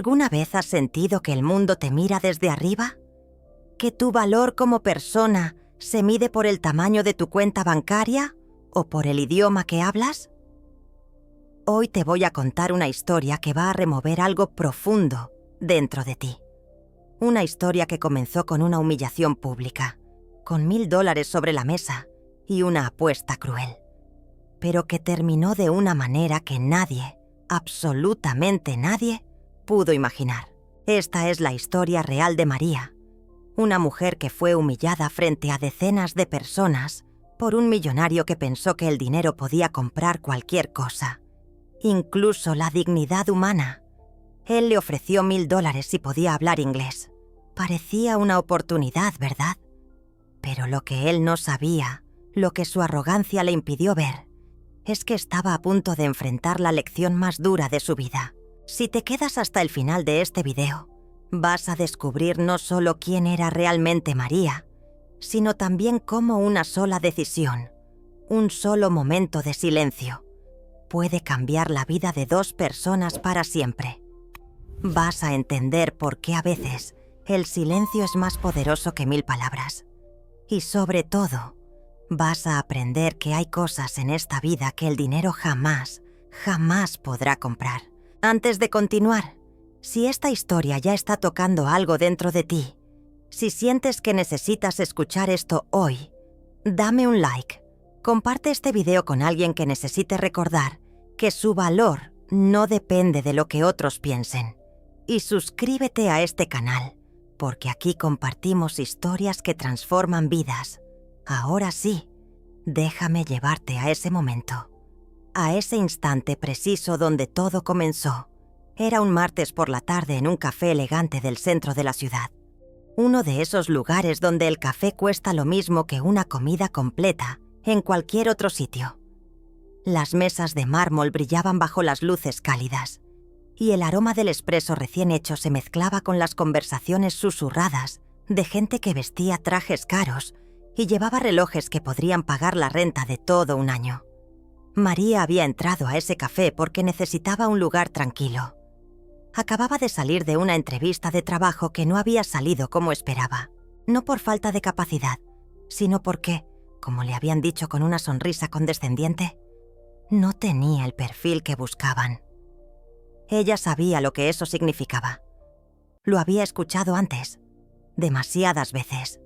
¿Alguna vez has sentido que el mundo te mira desde arriba? ¿Que tu valor como persona se mide por el tamaño de tu cuenta bancaria o por el idioma que hablas? Hoy te voy a contar una historia que va a remover algo profundo dentro de ti. Una historia que comenzó con una humillación pública, con $1000 sobre la mesa y una apuesta cruel, pero que terminó de una manera que nadie, absolutamente nadie, pudo imaginar. Esta es la historia real de María, una mujer que fue humillada frente a decenas de personas por un millonario que pensó que el dinero podía comprar cualquier cosa, incluso la dignidad humana. Él le ofreció $1000 si podía hablar inglés. Parecía una oportunidad, ¿verdad? Pero lo que él no sabía, lo que su arrogancia le impidió ver, es que estaba a punto de enfrentar la lección más dura de su vida. Si te quedas hasta el final de este video, vas a descubrir no solo quién era realmente María, sino también cómo una sola decisión, un solo momento de silencio, puede cambiar la vida de dos personas para siempre. Vas a entender por qué a veces el silencio es más poderoso que 1000 palabras. Y sobre todo, vas a aprender que hay cosas en esta vida que el dinero jamás, jamás podrá comprar. Antes de continuar, si esta historia ya está tocando algo dentro de ti, si sientes que necesitas escuchar esto hoy, dame un like. Comparte este video con alguien que necesite recordar que su valor no depende de lo que otros piensen. Y suscríbete a este canal, porque aquí compartimos historias que transforman vidas. Ahora sí, déjame llevarte a ese momento, a ese instante preciso donde todo comenzó. Era un martes por la tarde en un café elegante del centro de la ciudad. Uno de esos lugares donde el café cuesta lo mismo que una comida completa en cualquier otro sitio. Las mesas de mármol brillaban bajo las luces cálidas, y el aroma del espresso recién hecho se mezclaba con las conversaciones susurradas de gente que vestía trajes caros y llevaba relojes que podrían pagar la renta de todo un año. María había entrado a ese café porque necesitaba un lugar tranquilo. Acababa de salir de una entrevista de trabajo que no había salido como esperaba, no por falta de capacidad, sino porque, como le habían dicho con una sonrisa condescendiente, no tenía el perfil que buscaban. Ella sabía lo que eso significaba. Lo había escuchado antes, demasiadas veces.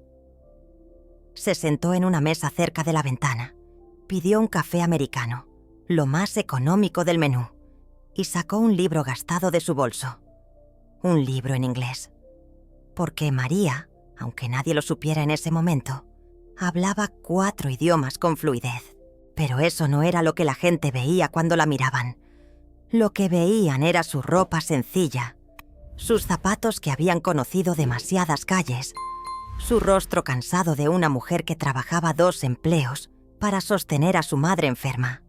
Se sentó en una mesa cerca de la ventana, pidió un café americano, lo más económico del menú, y sacó un libro gastado de su bolso. Un libro en inglés. Porque María, aunque nadie lo supiera en ese momento, hablaba 4 idiomas con fluidez. Pero eso no era lo que la gente veía cuando la miraban. Lo que veían era su ropa sencilla, sus zapatos que habían conocido demasiadas calles, su rostro cansado de una mujer que trabajaba 2 empleos para sostener a su madre enferma.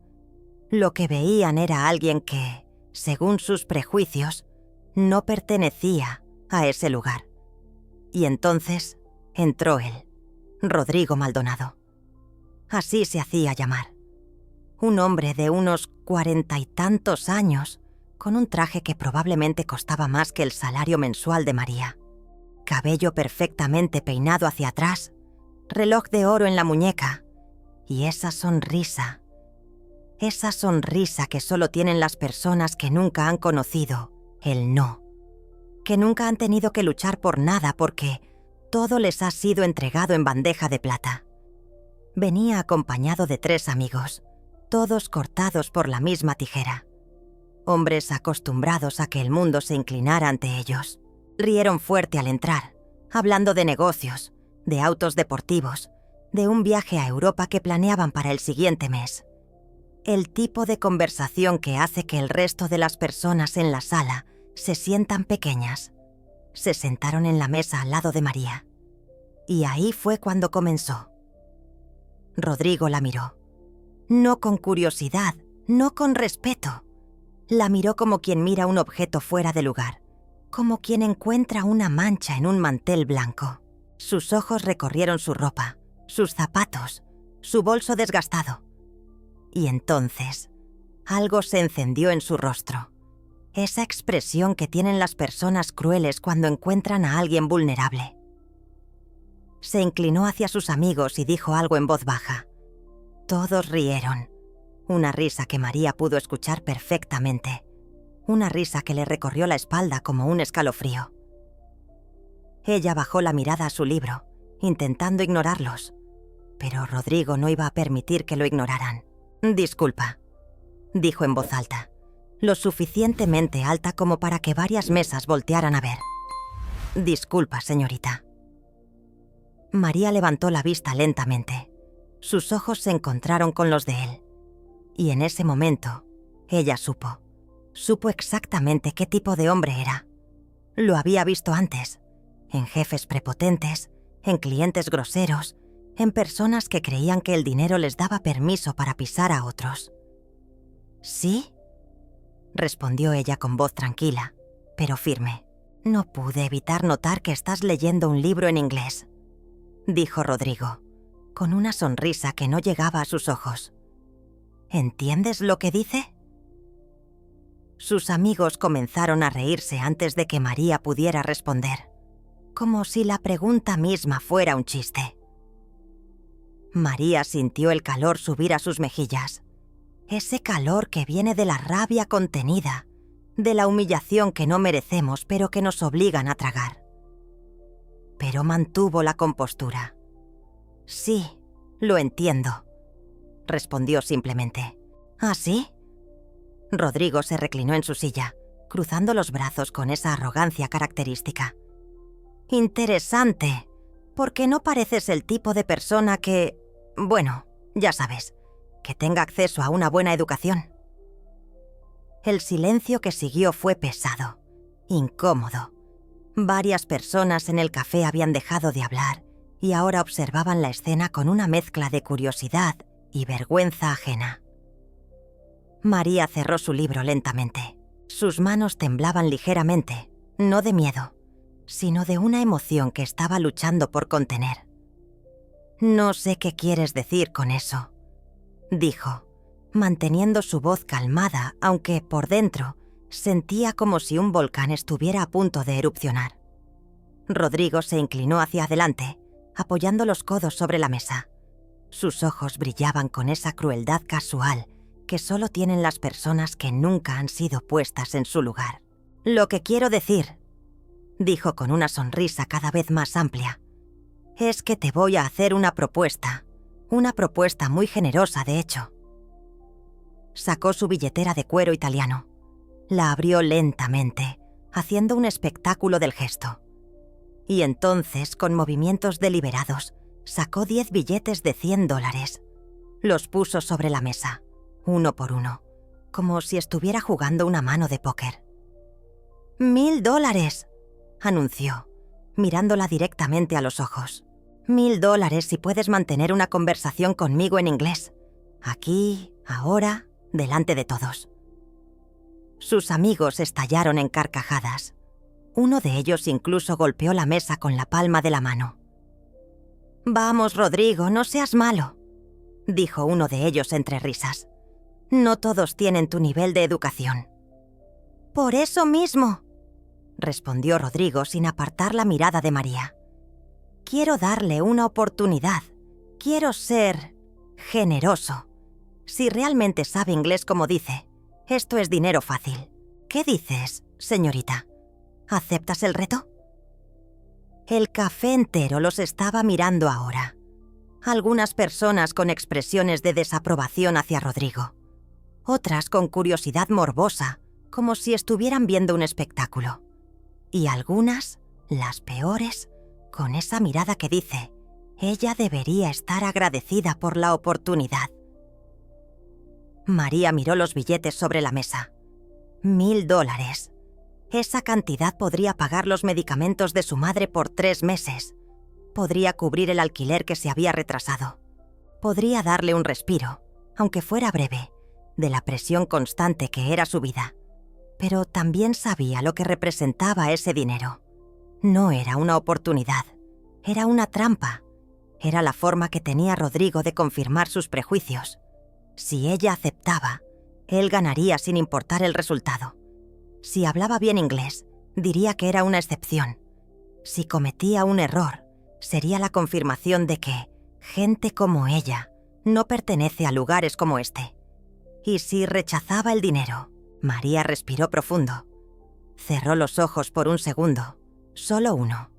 Lo que veían era alguien que, según sus prejuicios, no pertenecía a ese lugar. Y entonces entró él, Rodrigo Maldonado. Así se hacía llamar. Un hombre de unos 40 y tantos años, con un traje que probablemente costaba más que el salario mensual de María. Cabello perfectamente peinado hacia atrás, reloj de oro en la muñeca y esa sonrisa que solo tienen las personas que nunca han conocido el no, que nunca han tenido que luchar por nada porque todo les ha sido entregado en bandeja de plata. Venía acompañado de 3 amigos, todos cortados por la misma tijera. Hombres acostumbrados a que el mundo se inclinara ante ellos. Rieron fuerte al entrar, hablando de negocios, de autos deportivos, de un viaje a Europa que planeaban para el siguiente mes. El tipo de conversación que hace que el resto de las personas en la sala se sientan pequeñas. Se sentaron en la mesa al lado de María. Y ahí fue cuando comenzó. Rodrigo la miró. No con curiosidad, no con respeto. La miró como quien mira un objeto fuera de lugar, como quien encuentra una mancha en un mantel blanco. Sus ojos recorrieron su ropa, sus zapatos, su bolso desgastado. Y entonces, algo se encendió en su rostro. Esa expresión que tienen las personas crueles cuando encuentran a alguien vulnerable. Se inclinó hacia sus amigos y dijo algo en voz baja. Todos rieron. Una risa que María pudo escuchar perfectamente. Una risa que le recorrió la espalda como un escalofrío. Ella bajó la mirada a su libro, intentando ignorarlos. Pero Rodrigo no iba a permitir que lo ignoraran. «Disculpa», dijo en voz alta, lo suficientemente alta como para que varias mesas voltearan a ver. «Disculpa, señorita». María levantó la vista lentamente. Sus ojos se encontraron con los de él. Y en ese momento, ella supo exactamente qué tipo de hombre era. Lo había visto antes, en jefes prepotentes, en clientes groseros, en personas que creían que el dinero les daba permiso para pisar a otros. «¿Sí?», respondió ella con voz tranquila, pero firme. «No pude evitar notar que estás leyendo un libro en inglés», dijo Rodrigo, con una sonrisa que no llegaba a sus ojos. «¿Entiendes lo que dice?». Sus amigos comenzaron a reírse antes de que María pudiera responder, como si la pregunta misma fuera un chiste. María sintió el calor subir a sus mejillas, ese calor que viene de la rabia contenida, de la humillación que no merecemos pero que nos obligan a tragar. Pero mantuvo la compostura. «Sí, lo entiendo», respondió simplemente. «¿Ah, sí?». Rodrigo se reclinó en su silla, cruzando los brazos con esa arrogancia característica. «Interesante, porque no pareces el tipo de persona que... bueno, ya sabes, que tenga acceso a una buena educación». El silencio que siguió fue pesado, incómodo. Varias personas en el café habían dejado de hablar y ahora observaban la escena con una mezcla de curiosidad y vergüenza ajena. María cerró su libro lentamente. Sus manos temblaban ligeramente, no de miedo, sino de una emoción que estaba luchando por contener. «No sé qué quieres decir con eso», dijo, manteniendo su voz calmada, aunque por dentro sentía como si un volcán estuviera a punto de erupcionar. Rodrigo se inclinó hacia adelante, apoyando los codos sobre la mesa. Sus ojos brillaban con esa crueldad casual que solo tienen las personas que nunca han sido puestas en su lugar. «Lo que quiero decir», dijo con una sonrisa cada vez más amplia, «es que te voy a hacer una propuesta muy generosa, de hecho». Sacó su billetera de cuero italiano. La abrió lentamente, haciendo un espectáculo del gesto. Y entonces, con movimientos deliberados, sacó 10 billetes de $100. Los puso sobre la mesa, uno por uno, como si estuviera jugando una mano de póker. $1000, anunció, mirándola directamente a los ojos. $1000 si puedes mantener una conversación conmigo en inglés. Aquí, ahora, delante de todos. Sus amigos estallaron en carcajadas. Uno de ellos incluso golpeó la mesa con la palma de la mano. «Vamos, Rodrigo, no seas malo», dijo uno de ellos entre risas. «No todos tienen tu nivel de educación». «Por eso mismo», respondió Rodrigo sin apartar la mirada de María. «Quiero darle una oportunidad. Quiero ser generoso. Si realmente sabe inglés como dice, esto es dinero fácil. ¿Qué dices, señorita? ¿Aceptas el reto?». El café entero los estaba mirando ahora. Algunas personas con expresiones de desaprobación hacia Rodrigo. Otras con curiosidad morbosa, como si estuvieran viendo un espectáculo. Y algunas, las peores, con esa mirada que dice, ella debería estar agradecida por la oportunidad. María miró los billetes sobre la mesa. $1000. Esa cantidad podría pagar los medicamentos de su madre por 3 meses. Podría cubrir el alquiler que se había retrasado. Podría darle un respiro, aunque fuera breve, de la presión constante que era su vida. Pero también sabía lo que representaba ese dinero. No era una oportunidad, era una trampa. Era la forma que tenía Rodrigo de confirmar sus prejuicios. Si ella aceptaba, él ganaría sin importar el resultado. Si hablaba bien inglés, diría que era una excepción. Si cometía un error, sería la confirmación de que gente como ella no pertenece a lugares como este. Y si rechazaba el dinero, María respiró profundo. Cerró los ojos por un segundo, solo uno.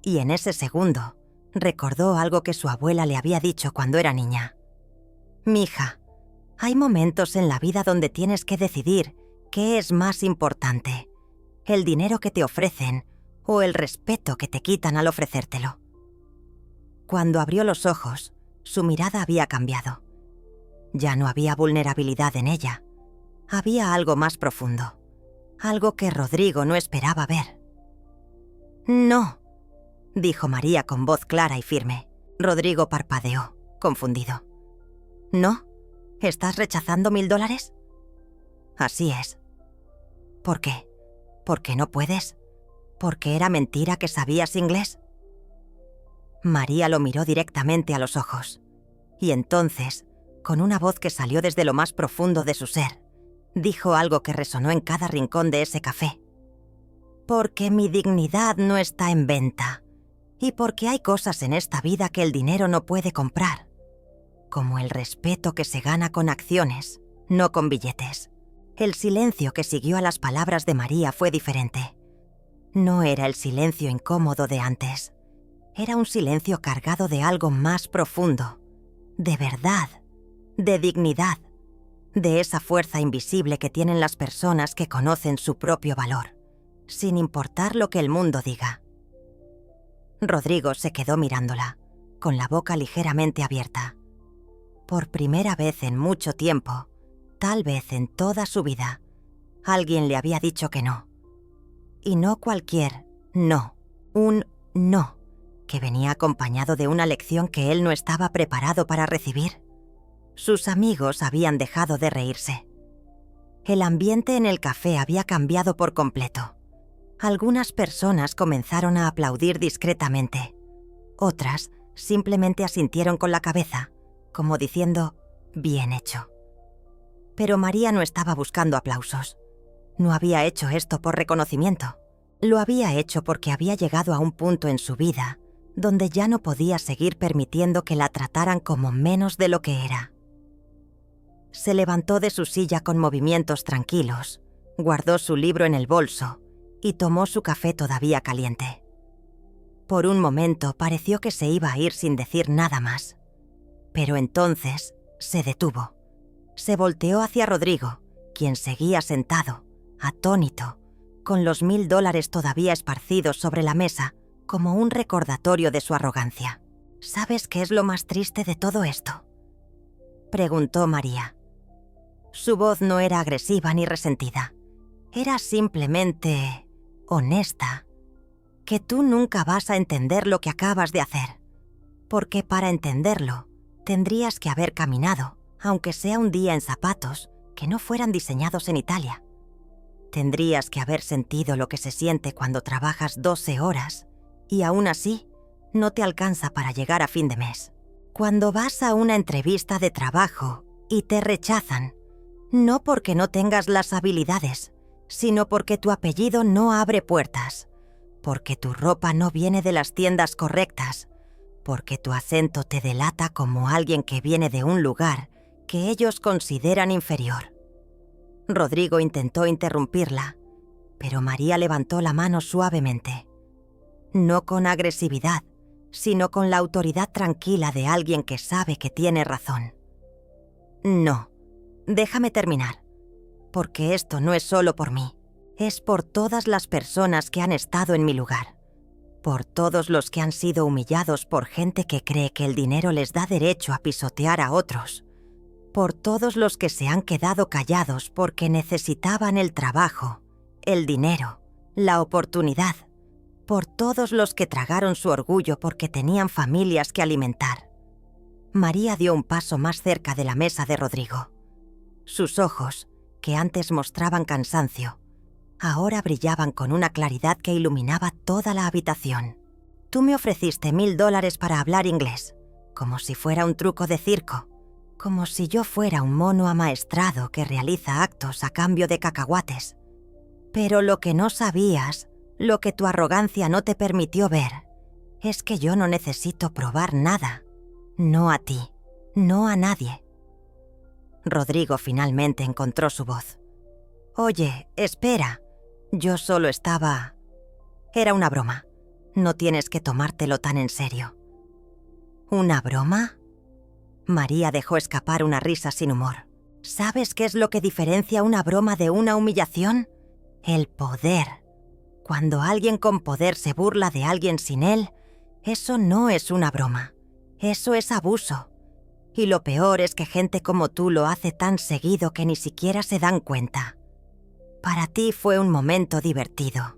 Y en ese segundo, recordó algo que su abuela le había dicho cuando era niña. «Mija, hay momentos en la vida donde tienes que decidir qué es más importante, el dinero que te ofrecen o el respeto que te quitan al ofrecértelo». Cuando abrió los ojos, su mirada había cambiado. Ya no había vulnerabilidad en ella. Había algo más profundo, algo que Rodrigo no esperaba ver. «No», dijo María con voz clara y firme. Rodrigo parpadeó, confundido. «¿No? ¿Estás rechazando $1000? Así es». «¿Por qué? ¿Por qué no puedes? ¿Por qué era mentira que sabías inglés?» María lo miró directamente a los ojos. Y entonces, con una voz que salió desde lo más profundo de su ser, dijo algo que resonó en cada rincón de ese café. «Porque mi dignidad no está en venta. Y porque hay cosas en esta vida que el dinero no puede comprar. Como el respeto que se gana con acciones, no con billetes». El silencio que siguió a las palabras de María fue diferente. No era el silencio incómodo de antes. Era un silencio cargado de algo más profundo, de verdad, de dignidad, de esa fuerza invisible que tienen las personas que conocen su propio valor, sin importar lo que el mundo diga. Rodrigo se quedó mirándola, con la boca ligeramente abierta. Por primera vez en mucho tiempo, tal vez en toda su vida, alguien le había dicho que no. Y no cualquier no, un no, que venía acompañado de una lección que él no estaba preparado para recibir. Sus amigos habían dejado de reírse. El ambiente en el café había cambiado por completo. Algunas personas comenzaron a aplaudir discretamente. Otras simplemente asintieron con la cabeza, como diciendo, «bien hecho». Pero María no estaba buscando aplausos. No había hecho esto por reconocimiento. Lo había hecho porque había llegado a un punto en su vida donde ya no podía seguir permitiendo que la trataran como menos de lo que era. Se levantó de su silla con movimientos tranquilos, guardó su libro en el bolso y tomó su café todavía caliente. Por un momento pareció que se iba a ir sin decir nada más. Pero entonces se detuvo. Se volteó hacia Rodrigo, quien seguía sentado, atónito, con los $1000 todavía esparcidos sobre la mesa, como un recordatorio de su arrogancia. «¿Sabes qué es lo más triste de todo esto?», preguntó María. Su voz no era agresiva ni resentida. Era simplemente honesta. Que tú nunca vas a entender lo que acabas de hacer. Porque para entenderlo, tendrías que haber caminado, aunque sea un día en zapatos que no fueran diseñados en Italia. Tendrías que haber sentido lo que se siente cuando trabajas 12 horas y aún así no te alcanza para llegar a fin de mes. Cuando vas a una entrevista de trabajo y te rechazan, no porque no tengas las habilidades, sino porque tu apellido no abre puertas, porque tu ropa no viene de las tiendas correctas, porque tu acento te delata como alguien que viene de un lugar que ellos consideran inferior. Rodrigo intentó interrumpirla, pero María levantó la mano suavemente. No con agresividad, sino con la autoridad tranquila de alguien que sabe que tiene razón. «No, déjame terminar, porque esto no es solo por mí, es por todas las personas que han estado en mi lugar, por todos los que han sido humillados por gente que cree que el dinero les da derecho a pisotear a otros, por todos los que se han quedado callados porque necesitaban el trabajo, el dinero, la oportunidad, por todos los que tragaron su orgullo porque tenían familias que alimentar». María dio un paso más cerca de la mesa de Rodrigo. Sus ojos, que antes mostraban cansancio, ahora brillaban con una claridad que iluminaba toda la habitación. «Tú me ofreciste $1000 para hablar inglés, como si fuera un truco de circo, como si yo fuera un mono amaestrado que realiza actos a cambio de cacahuates. Pero lo que no sabías, lo que tu arrogancia no te permitió ver, es que yo no necesito probar nada. No a ti, no a nadie. Rodrigo finalmente encontró su voz. Oye, espera. Yo solo estaba... Era una broma. No tienes que tomártelo tan en serio. ¿Una broma? María dejó escapar una risa sin humor. ¿Sabes qué es lo que diferencia una broma de una humillación? El poder. Cuando alguien con poder se burla de alguien sin él, eso no es una broma. Eso es abuso. Y lo peor es que gente como tú lo hace tan seguido que ni siquiera se dan cuenta. Para ti fue un momento divertido.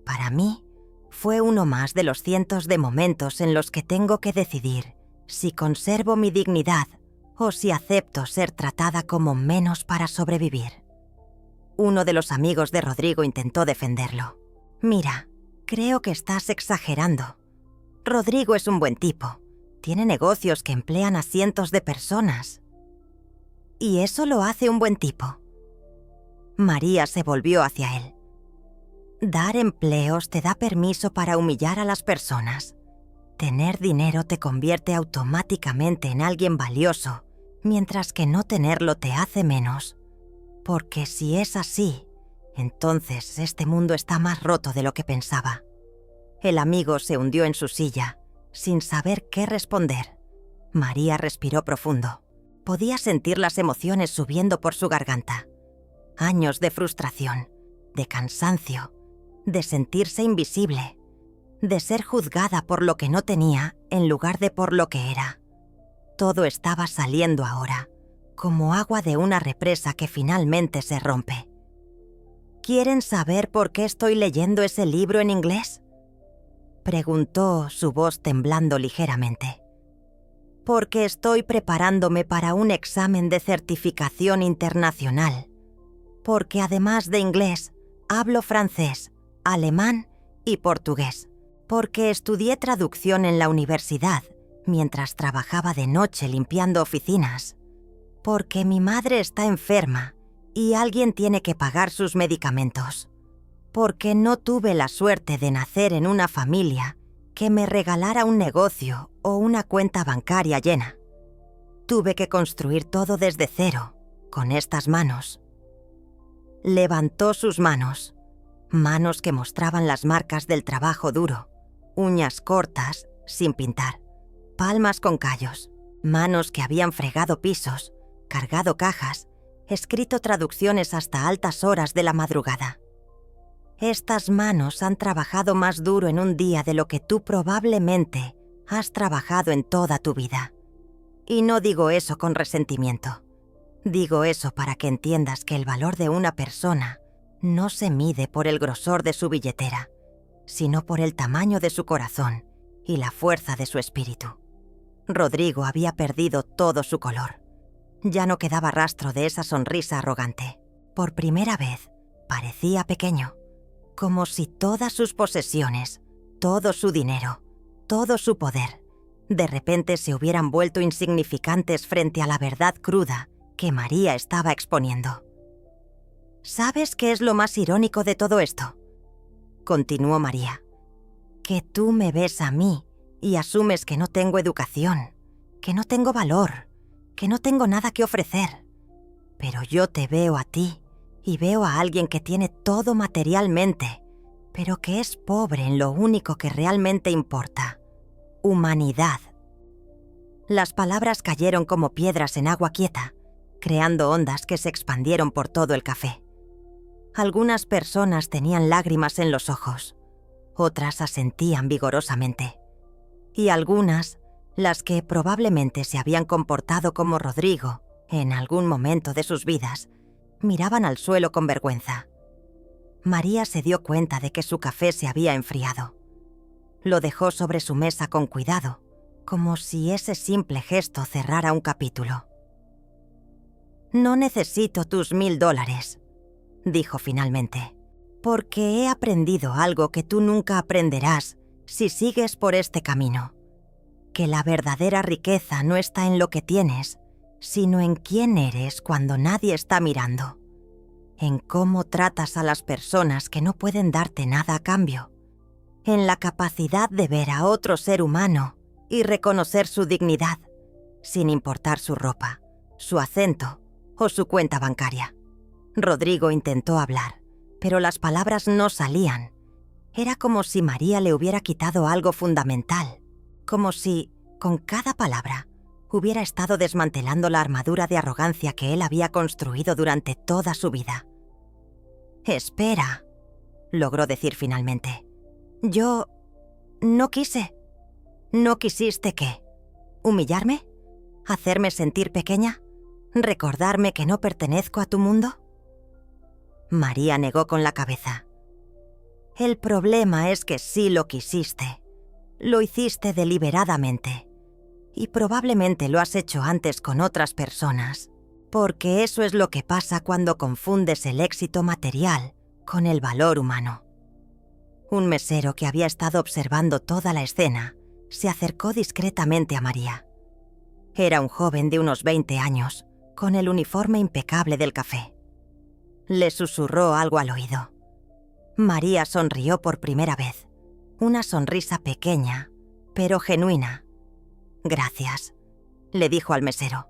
Para mí, fue uno más de los cientos de momentos en los que tengo que decidir si conservo mi dignidad o si acepto ser tratada como menos para sobrevivir. Uno de los amigos de Rodrigo intentó defenderlo. Mira, creo que estás exagerando. Rodrigo es un buen tipo. Tiene negocios que emplean a cientos de personas. Y eso lo hace un buen tipo. María se volvió hacia él. Dar empleos te da permiso para humillar a las personas. Tener dinero te convierte automáticamente en alguien valioso, mientras que no tenerlo te hace menos. Porque si es así, entonces este mundo está más roto de lo que pensaba. El amigo se hundió en su silla, sin saber qué responder. María respiró profundo. Podía sentir las emociones subiendo por su garganta. Años de frustración, de cansancio, de sentirse invisible, de ser juzgada por lo que no tenía en lugar de por lo que era. Todo estaba saliendo ahora, como agua de una represa que finalmente se rompe. ¿Quieren saber por qué estoy leyendo ese libro en inglés?, preguntó, su voz temblando ligeramente. Porque estoy preparándome para un examen de certificación internacional. Porque además de inglés, hablo francés, alemán y portugués. Porque estudié traducción en la universidad, mientras trabajaba de noche limpiando oficinas. Porque mi madre está enferma y alguien tiene que pagar sus medicamentos. Porque no tuve la suerte de nacer en una familia que me regalara un negocio o una cuenta bancaria llena. Tuve que construir todo desde cero, con estas manos. Levantó sus manos, manos que mostraban las marcas del trabajo duro, uñas cortas, sin pintar, palmas con callos, manos que habían fregado pisos, cargado cajas, escrito traducciones hasta altas horas de la madrugada. Estas manos han trabajado más duro en un día de lo que tú probablemente has trabajado en toda tu vida. Y no digo eso con resentimiento. Digo eso para que entiendas que el valor de una persona no se mide por el grosor de su billetera, sino por el tamaño de su corazón y la fuerza de su espíritu. Rodrigo había perdido todo su color. Ya no quedaba rastro de esa sonrisa arrogante. Por primera vez, parecía pequeño, como si todas sus posesiones, todo su dinero, todo su poder, de repente se hubieran vuelto insignificantes frente a la verdad cruda que María estaba exponiendo. ¿Sabes qué es lo más irónico de todo esto?, continuó María. Que tú me ves a mí y asumes que no tengo educación, que no tengo valor, que no tengo nada que ofrecer. Pero yo te veo a ti y veo a alguien que tiene todo materialmente, pero que es pobre en lo único que realmente importa: humanidad. Las palabras cayeron como piedras en agua quieta, creando ondas que se expandieron por todo el café. Algunas personas tenían lágrimas en los ojos, otras asentían vigorosamente. Y algunas, las que probablemente se habían comportado como Rodrigo en algún momento de sus vidas, miraban al suelo con vergüenza. María se dio cuenta de que su café se había enfriado. Lo dejó sobre su mesa con cuidado, como si ese simple gesto cerrara un capítulo. «No necesito tus $1000», dijo finalmente, «porque he aprendido algo que tú nunca aprenderás si sigues por este camino. Que la verdadera riqueza no está en lo que tienes, sino en quién eres cuando nadie está mirando. en cómo tratas a las personas que no pueden darte nada a cambio, en la capacidad de ver a otro ser humano y reconocer su dignidad, sin importar su ropa, su acento o su cuenta bancaria. Rodrigo intentó hablar, pero las palabras no salían. Era como si María le hubiera quitado algo fundamental, como si, con cada palabra, hubiera estado desmantelando la armadura de arrogancia que él había construido durante toda su vida. «Espera», logró decir finalmente. «Yo no quise». «¿No quisiste qué? ¿Humillarme? ¿Hacerme sentir pequeña? ¿Recordarme que no pertenezco a tu mundo?» María negó con la cabeza. «El problema es que sí lo quisiste. Lo hiciste deliberadamente. Y probablemente lo has hecho antes con otras personas, porque eso es lo que pasa cuando confundes el éxito material con el valor humano». Un mesero que había estado observando toda la escena se acercó discretamente a María. Era un joven de unos 20 años, con el uniforme impecable del café. Le susurró algo al oído. María sonrió por primera vez, una sonrisa pequeña, pero genuina. «Gracias», le dijo al mesero.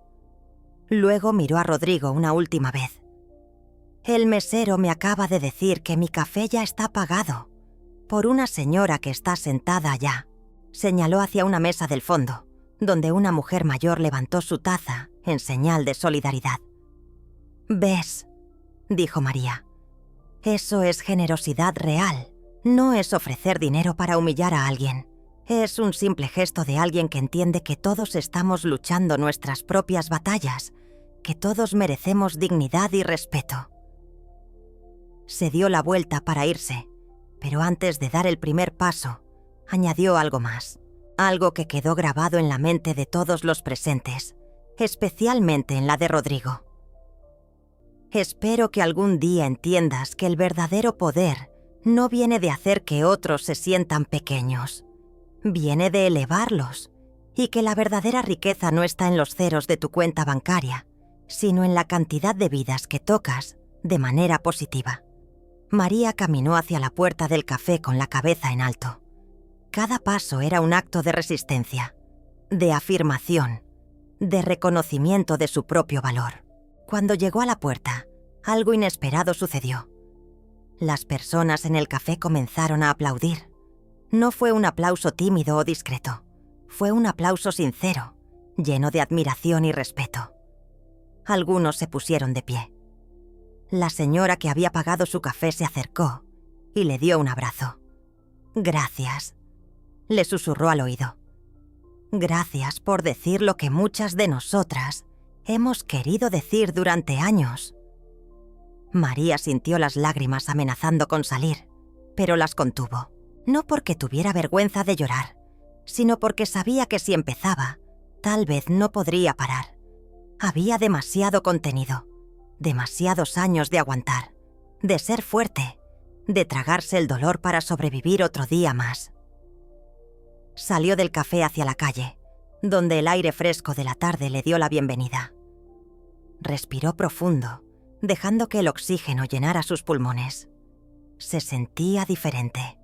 Luego miró a Rodrigo una última vez. «El mesero me acaba de decir que mi café ya está pagado, por una señora que está sentada allá». Señaló hacia una mesa del fondo, donde una mujer mayor levantó su taza en señal de solidaridad. «¿Ves?», dijo María. «Eso es generosidad real. No es ofrecer dinero para humillar a alguien. Es un simple gesto de alguien que entiende que todos estamos luchando nuestras propias batallas, que todos merecemos dignidad y respeto». Se dio la vuelta para irse, pero antes de dar el primer paso, añadió algo más, algo que quedó grabado en la mente de todos los presentes, especialmente en la de Rodrigo. «Espero que algún día entiendas que el verdadero poder no viene de hacer que otros se sientan pequeños, viene de elevarlos, y que la verdadera riqueza no está en los ceros de tu cuenta bancaria, sino en la cantidad de vidas que tocas de manera positiva». María caminó hacia la puerta del café con la cabeza en alto. Cada paso era un acto de resistencia, de afirmación, de reconocimiento de su propio valor. Cuando llegó a la puerta, algo inesperado sucedió. Las personas en el café comenzaron a aplaudir. No fue un aplauso tímido o discreto, fue un aplauso sincero, lleno de admiración y respeto. Algunos se pusieron de pie. La señora que había pagado su café se acercó y le dio un abrazo. «Gracias», le susurró al oído. «Gracias por decir lo que muchas de nosotras hemos querido decir durante años». María sintió las lágrimas amenazando con salir, pero las contuvo, no porque tuviera vergüenza de llorar, sino porque sabía que si empezaba, tal vez no podría parar. Había demasiado contenido, demasiados años de aguantar, de ser fuerte, de tragarse el dolor para sobrevivir otro día más. Salió del café hacia la calle, donde el aire fresco de la tarde le dio la bienvenida. Respiró profundo, dejando que el oxígeno llenara sus pulmones. Se sentía diferente,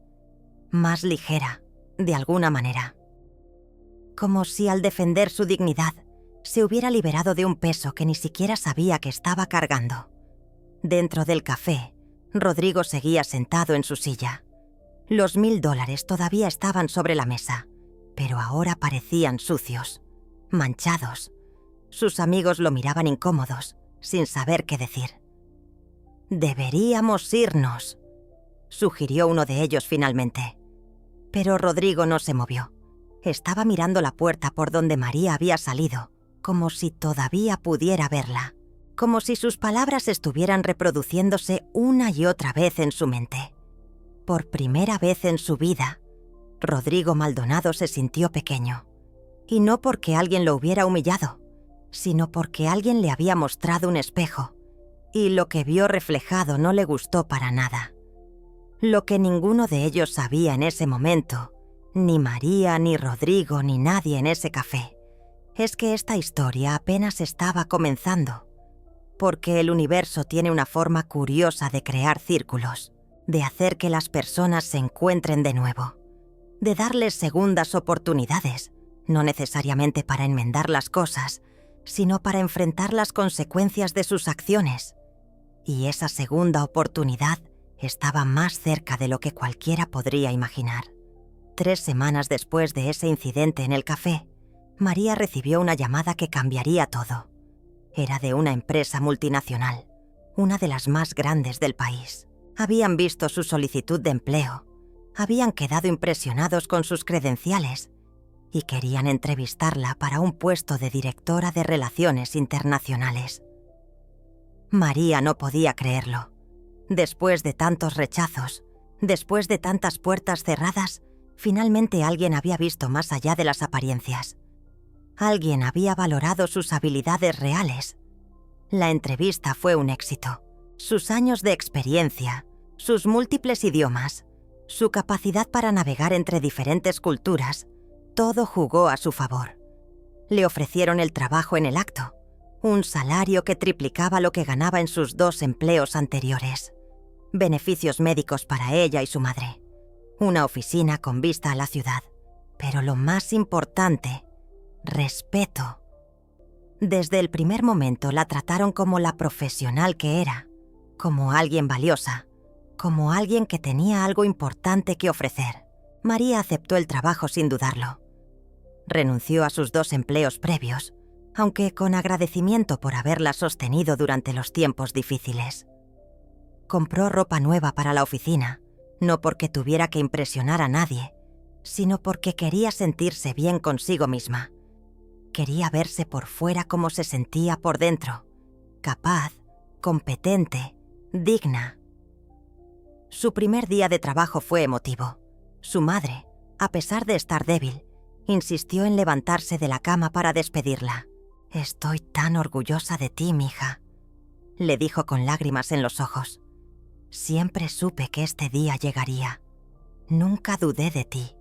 más ligera, de alguna manera. Como si al defender su dignidad, se hubiera liberado de un peso que ni siquiera sabía que estaba cargando. Dentro del café, Rodrigo seguía sentado en su silla. Los $1000 todavía estaban sobre la mesa, pero ahora parecían sucios, manchados. Sus amigos lo miraban incómodos, sin saber qué decir. «Deberíamos irnos», sugirió uno de ellos finalmente. Pero Rodrigo no se movió. Estaba mirando la puerta por donde María había salido, como si todavía pudiera verla, como si sus palabras estuvieran reproduciéndose una y otra vez en su mente. Por primera vez en su vida, Rodrigo Maldonado se sintió pequeño, y no porque alguien lo hubiera humillado, sino porque alguien le había mostrado un espejo, y lo que vio reflejado no le gustó para nada. Lo que ninguno de ellos sabía en ese momento, ni María, ni Rodrigo, ni nadie en ese café, es que esta historia apenas estaba comenzando. Porque el universo tiene una forma curiosa de crear círculos, de hacer que las personas se encuentren de nuevo, de darles segundas oportunidades, no necesariamente para enmendar las cosas, sino para enfrentar las consecuencias de sus acciones. Y esa segunda oportunidad estaba más cerca de lo que cualquiera podría imaginar. 3 semanas después de ese incidente en el café, María recibió una llamada que cambiaría todo. Era de una empresa multinacional, una de las más grandes del país. Habían visto su solicitud de empleo, habían quedado impresionados con sus credenciales y querían entrevistarla para un puesto de directora de Relaciones Internacionales. María no podía creerlo. Después de tantos rechazos, después de tantas puertas cerradas, finalmente alguien había visto más allá de las apariencias. Alguien había valorado sus habilidades reales. La entrevista fue un éxito. Sus años de experiencia, sus múltiples idiomas, su capacidad para navegar entre diferentes culturas, todo jugó a su favor. Le ofrecieron el trabajo en el acto, un salario que triplicaba lo que ganaba en sus 2 empleos anteriores, beneficios médicos para ella y su madre, una oficina con vista a la ciudad, pero lo más importante, respeto. Desde el primer momento la trataron como la profesional que era, como alguien valiosa, como alguien que tenía algo importante que ofrecer. María aceptó el trabajo sin dudarlo. Renunció a sus 2 empleos previos, aunque con agradecimiento por haberla sostenido durante los tiempos difíciles. Compró ropa nueva para la oficina, no porque tuviera que impresionar a nadie, sino porque quería sentirse bien consigo misma. Quería verse por fuera como se sentía por dentro, capaz, competente, digna. Su primer día de trabajo fue emotivo. Su madre, a pesar de estar débil, insistió en levantarse de la cama para despedirla. «Estoy tan orgullosa de ti, mija», le dijo con lágrimas en los ojos. «Siempre supe que este día llegaría. Nunca dudé de ti».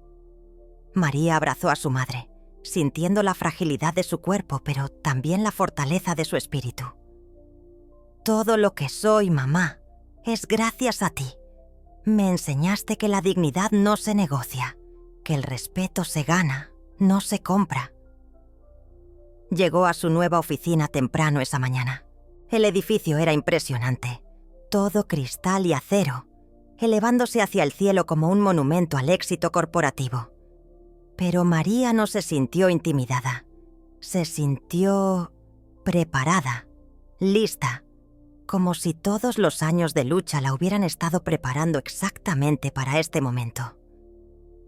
María abrazó a su madre, sintiendo la fragilidad de su cuerpo, pero también la fortaleza de su espíritu. «Todo lo que soy, mamá, es gracias a ti. Me enseñaste que la dignidad no se negocia, que el respeto se gana, no se compra». Llegó a su nueva oficina temprano esa mañana. El edificio era impresionante, todo cristal y acero, elevándose hacia el cielo como un monumento al éxito corporativo. Pero María no se sintió intimidada. Se sintió preparada, lista, como si todos los años de lucha la hubieran estado preparando exactamente para este momento.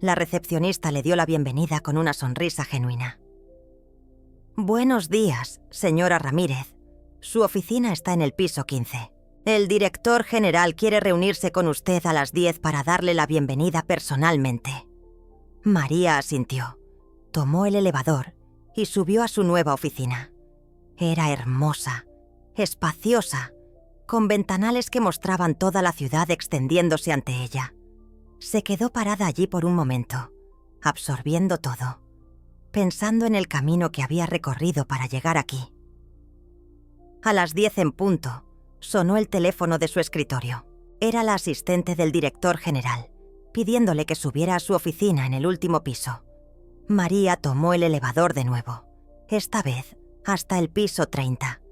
La recepcionista le dio la bienvenida con una sonrisa genuina. «Buenos días, señora Ramírez. Su oficina está en el piso 15. El director general quiere reunirse con usted a las 10 para darle la bienvenida personalmente». María asintió, tomó el elevador y subió a su nueva oficina. Era hermosa, espaciosa, con ventanales que mostraban toda la ciudad extendiéndose ante ella. Se quedó parada allí por un momento, absorbiendo todo, pensando en el camino que había recorrido para llegar aquí. A las 10 en punto, sonó el teléfono de su escritorio. Era la asistente del director general, pidiéndole que subiera a su oficina en el último piso. María tomó el elevador de nuevo, esta vez hasta el piso 30.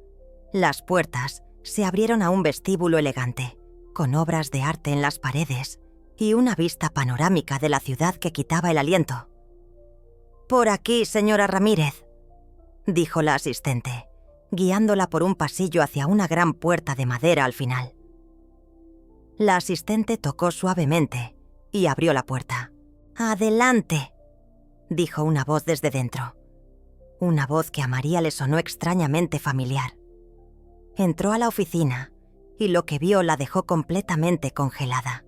Las puertas se abrieron a un vestíbulo elegante, con obras de arte en las paredes y una vista panorámica de la ciudad que quitaba el aliento. «Por aquí, señora Ramírez», dijo la asistente, guiándola por un pasillo hacia una gran puerta de madera al final. La asistente tocó suavemente y abrió la puerta. «Adelante», dijo una voz desde dentro. Una voz que a María le sonó extrañamente familiar. Entró a la oficina y lo que vio la dejó completamente congelada.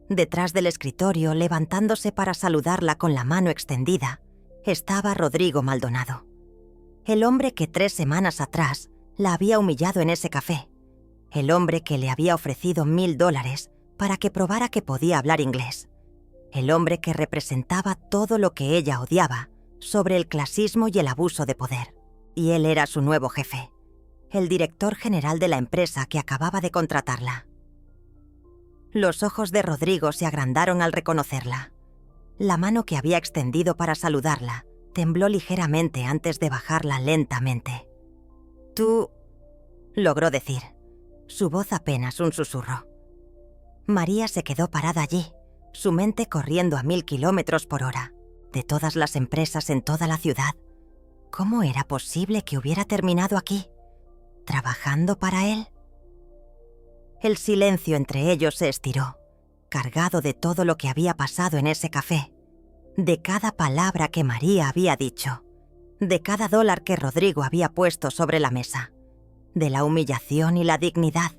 Detrás del escritorio, levantándose para saludarla con la mano extendida, estaba Rodrigo Maldonado. El hombre que 3 semanas atrás la había humillado en ese café. El hombre que le había ofrecido $1000 para que probara que podía hablar inglés. El hombre que representaba todo lo que ella odiaba sobre el clasismo y el abuso de poder. Y él era su nuevo jefe. el director general de la empresa que acababa de contratarla. Los ojos de Rodrigo se agrandaron al reconocerla. La mano que había extendido para saludarla tembló ligeramente antes de bajarla lentamente. «Tú», logró decir, su voz apenas un susurro. María se quedó parada allí, su mente corriendo a 1000 kilómetros por hora. De todas las empresas en toda la ciudad, ¿cómo era posible que hubiera terminado aquí, trabajando para él? El silencio entre ellos se estiró, cargado de todo lo que había pasado en ese café, de cada palabra que María había dicho, de cada dólar que Rodrigo había puesto sobre la mesa, de la humillación y la dignidad,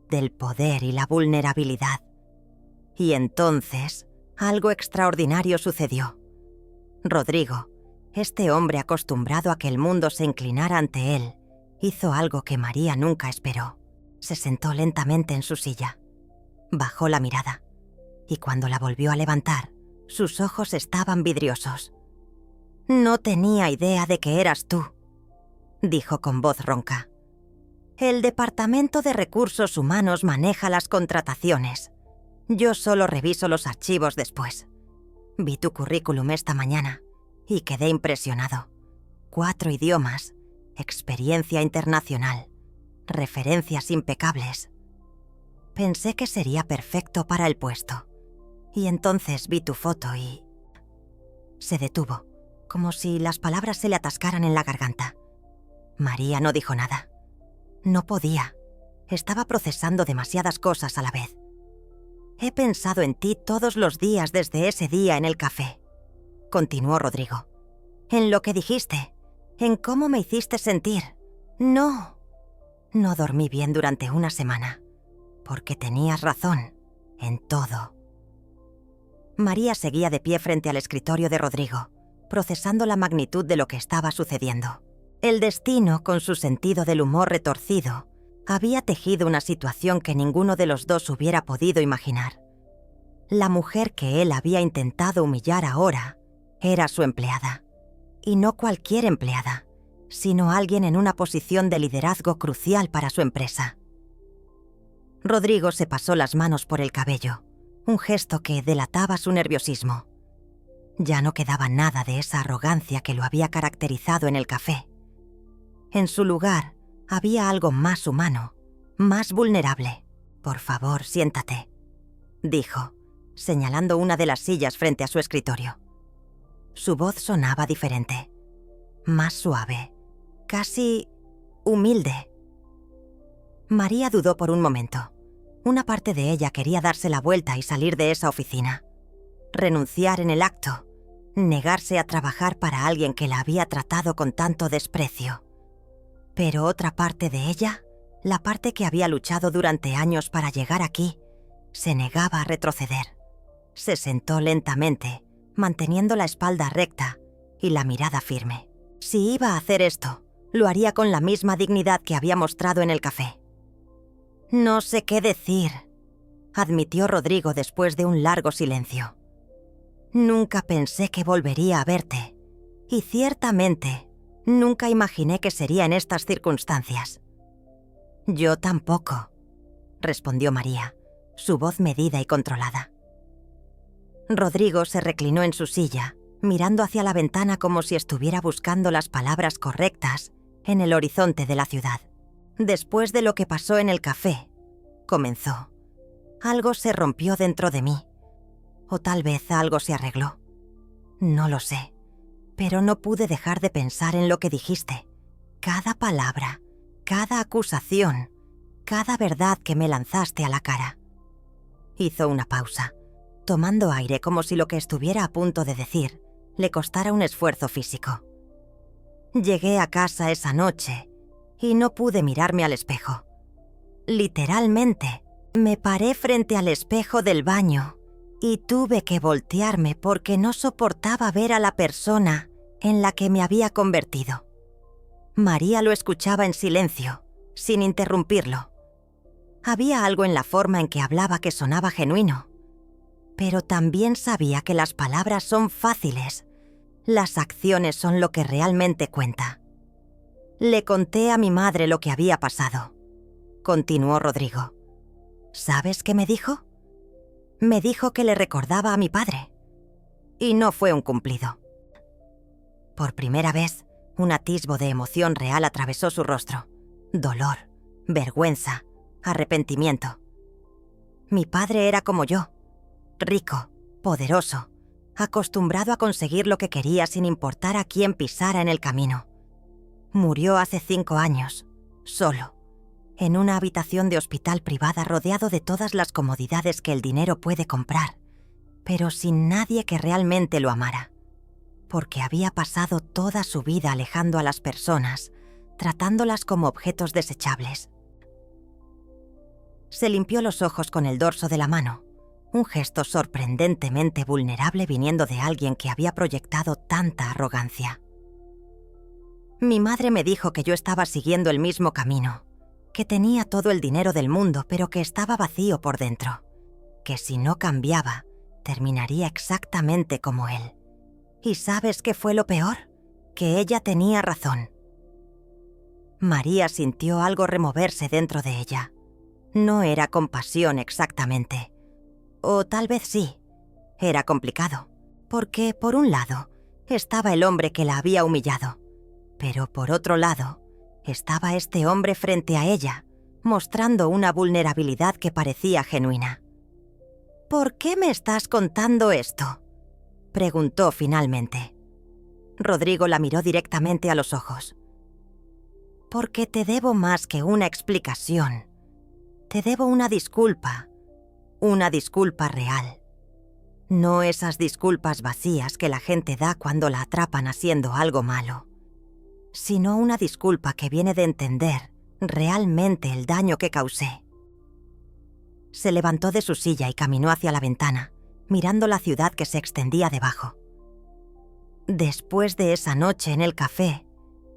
del poder y la vulnerabilidad. Y entonces, algo extraordinario sucedió. Rodrigo, este hombre acostumbrado a que el mundo se inclinara ante él, hizo algo que María nunca esperó. Se sentó lentamente en su silla. Bajó la mirada, y cuando la volvió a levantar, sus ojos estaban vidriosos. «No tenía idea de que eras tú», dijo con voz ronca. «El Departamento de Recursos Humanos maneja las contrataciones. Yo solo reviso los archivos después. Vi tu currículum esta mañana y quedé impresionado. 4 idiomas, experiencia internacional, referencias impecables. Pensé que sería perfecto para el puesto. Y entonces vi tu foto y...» Se detuvo, como si las palabras se le atascaran en la garganta. María no dijo nada. No podía. Estaba procesando demasiadas cosas a la vez. «He pensado en ti todos los días desde ese día en el café», continuó Rodrigo. «En lo que dijiste, en cómo me hiciste sentir. No dormí bien durante una semana, porque tenías razón en todo». María seguía de pie frente al escritorio de Rodrigo, procesando la magnitud de lo que estaba sucediendo. El destino, con su sentido del humor retorcido, había tejido una situación que ninguno de los dos hubiera podido imaginar. La mujer que él había intentado humillar ahora era su empleada. Y no cualquier empleada, sino alguien en una posición de liderazgo crucial para su empresa. Rodrigo se pasó las manos por el cabello, un gesto que delataba su nerviosismo. Ya no quedaba nada de esa arrogancia que lo había caracterizado en el café. En su lugar, había algo más humano, más vulnerable. «Por favor, siéntate», dijo, señalando una de las sillas frente a su escritorio. Su voz sonaba diferente, más suave, casi humilde. María dudó por un momento. Una parte de ella quería darse la vuelta y salir de esa oficina. Renunciar en el acto, negarse a trabajar para alguien que la había tratado con tanto desprecio. Pero otra parte de ella, la parte que había luchado durante años para llegar aquí, se negaba a retroceder. Se sentó lentamente, manteniendo la espalda recta y la mirada firme. Si iba a hacer esto, lo haría con la misma dignidad que había mostrado en el café. «No sé qué decir», admitió Rodrigo después de un largo silencio. «Nunca pensé que volvería a verte, y ciertamente nunca imaginé que sería en estas circunstancias». «Yo tampoco», respondió María, su voz medida y controlada. Rodrigo se reclinó en su silla, mirando hacia la ventana como si estuviera buscando las palabras correctas en el horizonte de la ciudad. «Después de lo que pasó en el café», comenzó, «algo se rompió dentro de mí. O tal vez algo se arregló. No lo sé, pero no pude dejar de pensar en lo que dijiste. Cada palabra, cada acusación, cada verdad que me lanzaste a la cara». Hizo una pausa, tomando aire como si lo que estuviera a punto de decir le costara un esfuerzo físico. «Llegué a casa esa noche y no pude mirarme al espejo. Literalmente, me paré frente al espejo del baño y tuve que voltearme porque no soportaba ver a la persona en la que me había convertido». María lo escuchaba en silencio, sin interrumpirlo. Había algo en la forma en que hablaba que sonaba genuino, pero también sabía que las palabras son fáciles, las acciones son lo que realmente cuenta. Le conté a mi madre lo que había pasado, continuó Rodrigo. ¿Sabes qué me dijo? Me dijo que le recordaba a mi padre. Y no fue un cumplido. Por primera vez, un atisbo de emoción real atravesó su rostro. Dolor, vergüenza, arrepentimiento. Mi padre era como yo, rico, poderoso, acostumbrado a conseguir lo que quería sin importar a quién pisara en el camino. Murió hace 5 años, solo, en una habitación de hospital privada rodeado de todas las comodidades que el dinero puede comprar, pero sin nadie que realmente lo amara, porque había pasado toda su vida alejando a las personas, tratándolas como objetos desechables. Se limpió los ojos con el dorso de la mano, un gesto sorprendentemente vulnerable viniendo de alguien que había proyectado tanta arrogancia. Mi madre me dijo que yo estaba siguiendo el mismo camino, que tenía todo el dinero del mundo, pero que estaba vacío por dentro, que si no cambiaba, terminaría exactamente como él. ¿Y sabes qué fue lo peor? Que ella tenía razón. María sintió algo removerse dentro de ella. No era compasión exactamente. O tal vez sí. Era complicado, porque por un lado estaba el hombre que la había humillado, pero por otro lado estaba este hombre frente a ella, mostrando una vulnerabilidad que parecía genuina. ¿Por qué me estás contando esto?, preguntó finalmente. Rodrigo la miró directamente a los ojos. Porque te debo más que una explicación. Te debo una disculpa real. No esas disculpas vacías que la gente da cuando la atrapan haciendo algo malo, sino una disculpa que viene de entender realmente el daño que causé. Se levantó de su silla y caminó hacia la ventana, mirando la ciudad que se extendía debajo. Después de esa noche en el café,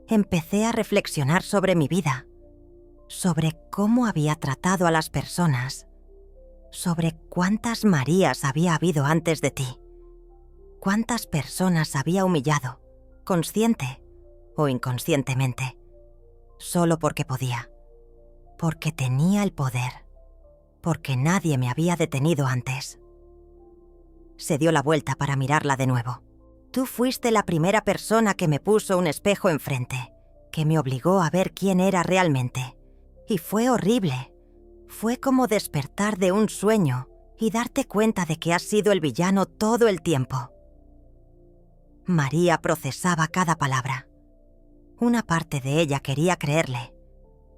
empecé a reflexionar sobre mi vida, sobre cómo había tratado a las personas, sobre cuántas Marías había habido antes de ti, cuántas personas había humillado, consciente o inconscientemente, solo porque podía, porque tenía el poder, porque nadie me había detenido antes. Se dio la vuelta para mirarla de nuevo. Tú fuiste la primera persona que me puso un espejo enfrente, que me obligó a ver quién era realmente. Y fue horrible. Fue como despertar de un sueño y darte cuenta de que has sido el villano todo el tiempo. María procesaba cada palabra. Una parte de ella quería creerle,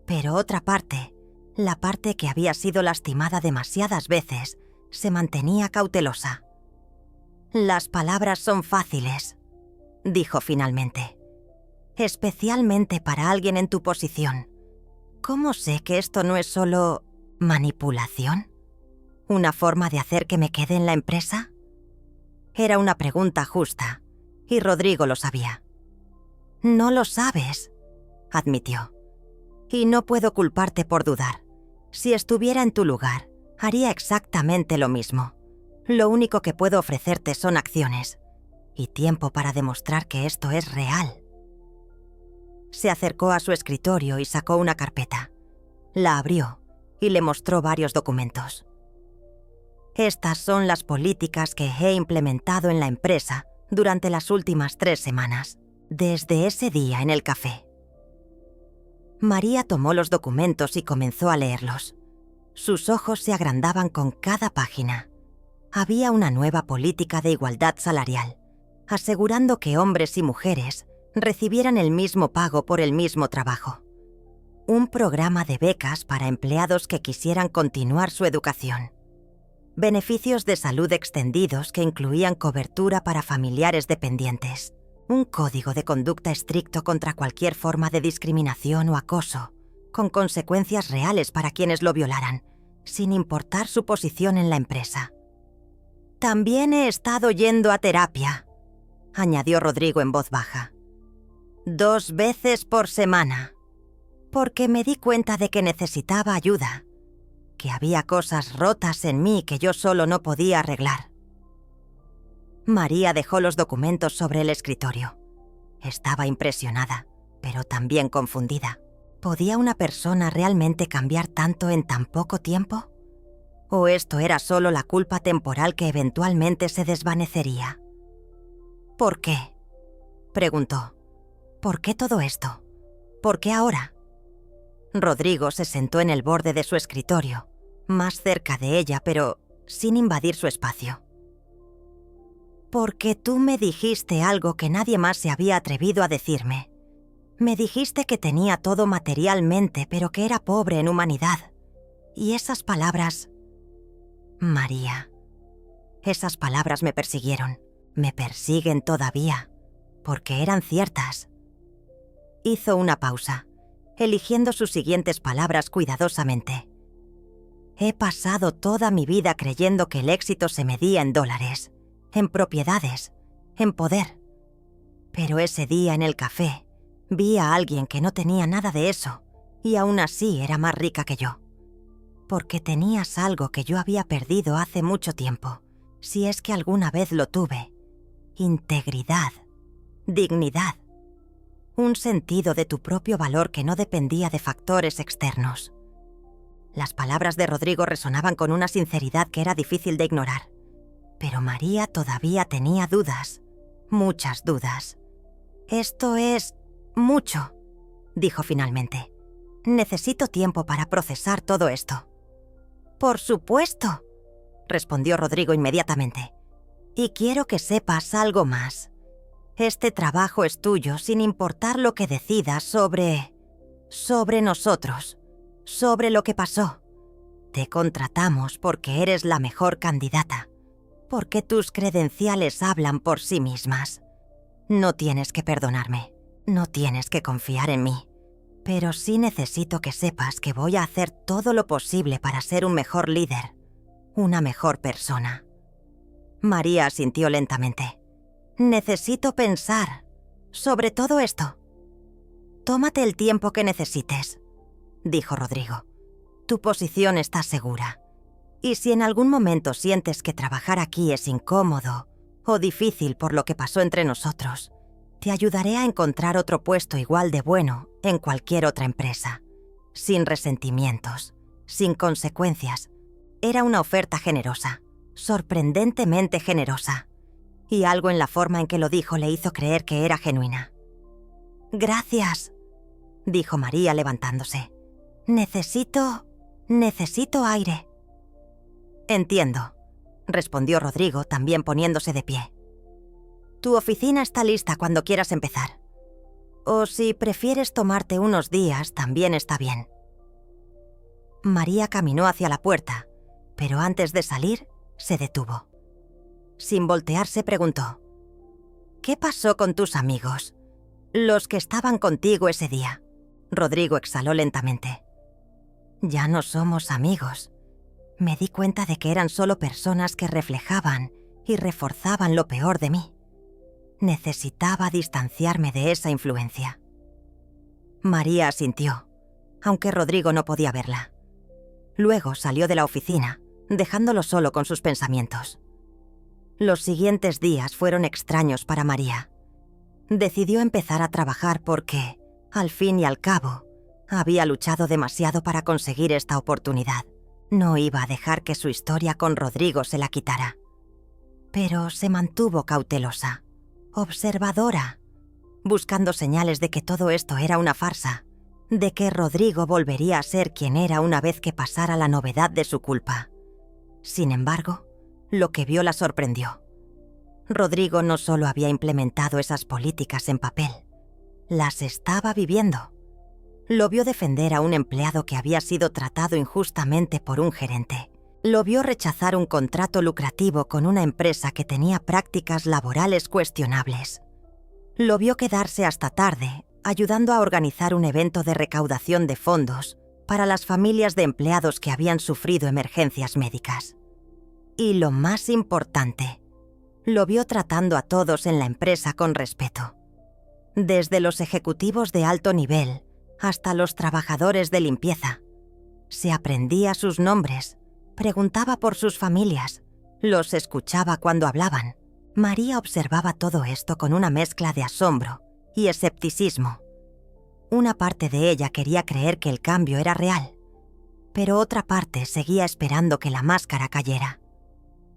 pero otra parte, la parte que había sido lastimada demasiadas veces, se mantenía cautelosa. Las palabras son fáciles, dijo finalmente. Especialmente para alguien en tu posición. ¿Cómo sé que esto no es solo manipulación? ¿Una forma de hacer que me quede en la empresa? Era una pregunta justa, y Rodrigo lo sabía. No lo sabes, admitió. Y no puedo culparte por dudar. Si estuviera en tu lugar, haría exactamente lo mismo. Lo único que puedo ofrecerte son acciones y tiempo para demostrar que esto es real. Se acercó a su escritorio y sacó una carpeta. La abrió y le mostró varios documentos. Estas son las políticas que he implementado en la empresa durante las últimas 3 semanas, desde ese día en el café. María tomó los documentos y comenzó a leerlos. Sus ojos se agrandaban con cada página. Había una nueva política de igualdad salarial, asegurando que hombres y mujeres recibieran el mismo pago por el mismo trabajo. Un programa de becas para empleados que quisieran continuar su educación. Beneficios de salud extendidos que incluían cobertura para familiares dependientes. Un código de conducta estricto contra cualquier forma de discriminación o acoso, con consecuencias reales para quienes lo violaran, sin importar su posición en la empresa. También he estado yendo a terapia, añadió Rodrigo en voz baja. 2 veces por semana, porque me di cuenta de que necesitaba ayuda, que había cosas rotas en mí que yo solo no podía arreglar. María dejó los documentos sobre el escritorio. Estaba impresionada. pero también confundida. ¿Podía una persona realmente cambiar tanto en tan poco tiempo? ¿O esto era solo la culpa temporal que eventualmente se desvanecería? ¿Por qué?, preguntó. ¿Por qué todo esto? ¿Por qué ahora? Rodrigo se sentó en el borde de su escritorio, más cerca de ella, pero sin invadir su espacio. Porque tú me dijiste algo que nadie más se había atrevido a decirme. Me dijiste que tenía todo materialmente, pero que era pobre en humanidad. Y esas palabras... María. Esas palabras me persiguieron. Me persiguen todavía, porque eran ciertas. Hizo una pausa, eligiendo sus siguientes palabras cuidadosamente. He pasado toda mi vida creyendo que el éxito se medía en dólares, en propiedades, en poder. Pero ese día en el café, vi a alguien que no tenía nada de eso, y aún así era más rica que yo. Porque tenías algo que yo había perdido hace mucho tiempo, si es que alguna vez lo tuve. Integridad, dignidad, un sentido de tu propio valor que no dependía de factores externos. Las palabras de Rodrigo resonaban con una sinceridad que era difícil de ignorar. Pero María todavía tenía dudas, muchas dudas. «Esto es mucho», dijo finalmente. «Necesito tiempo para procesar todo esto». «Por supuesto», respondió Rodrigo inmediatamente. «Y quiero que sepas algo más. Este trabajo es tuyo sin importar lo que decidas sobre nosotros, sobre lo que pasó. Te contratamos porque eres la mejor candidata, porque tus credenciales hablan por sí mismas. No tienes que perdonarme, no tienes que confiar en mí, pero sí necesito que sepas que voy a hacer todo lo posible para ser un mejor líder, una mejor persona». María asintió lentamente. «Necesito pensar sobre todo esto». «Tómate el tiempo que necesites», dijo Rodrigo. «Tu posición está segura. Y si en algún momento sientes que trabajar aquí es incómodo o difícil por lo que pasó entre nosotros, te ayudaré a encontrar otro puesto igual de bueno en cualquier otra empresa. Sin resentimientos, sin consecuencias». Era una oferta generosa, sorprendentemente generosa. Y algo en la forma en que lo dijo le hizo creer que era genuina. «Gracias», dijo María levantándose. Necesito aire». «Entiendo», respondió Rodrigo, también poniéndose de pie. «Tu oficina está lista cuando quieras empezar. O si prefieres tomarte unos días, también está bien». María caminó hacia la puerta, pero antes de salir, se detuvo. Sin voltearse, preguntó: «¿Qué pasó con tus amigos? Los que estaban contigo ese día». Rodrigo exhaló lentamente. «Ya no somos amigos. Me di cuenta de que eran solo personas que reflejaban y reforzaban lo peor de mí. Necesitaba distanciarme de esa influencia». María asintió, aunque Rodrigo no podía verla. Luego salió de la oficina, dejándolo solo con sus pensamientos. Los siguientes días fueron extraños para María. Decidió empezar a trabajar porque, al fin y al cabo, había luchado demasiado para conseguir esta oportunidad. No iba a dejar que su historia con Rodrigo se la quitara. Pero se mantuvo cautelosa, observadora, buscando señales de que todo esto era una farsa, de que Rodrigo volvería a ser quien era una vez que pasara la novedad de su culpa. Sin embargo, lo que vio la sorprendió. Rodrigo no solo había implementado esas políticas en papel, las estaba viviendo. Lo vio defender a un empleado que había sido tratado injustamente por un gerente. Lo vio rechazar un contrato lucrativo con una empresa que tenía prácticas laborales cuestionables. Lo vio quedarse hasta tarde, ayudando a organizar un evento de recaudación de fondos para las familias de empleados que habían sufrido emergencias médicas. Y lo más importante, lo vio tratando a todos en la empresa con respeto. Desde los ejecutivos de alto nivel hasta los trabajadores de limpieza. Se aprendía sus nombres, preguntaba por sus familias, los escuchaba cuando hablaban. María observaba todo esto con una mezcla de asombro y escepticismo. Una parte de ella quería creer que el cambio era real, pero otra parte seguía esperando que la máscara cayera.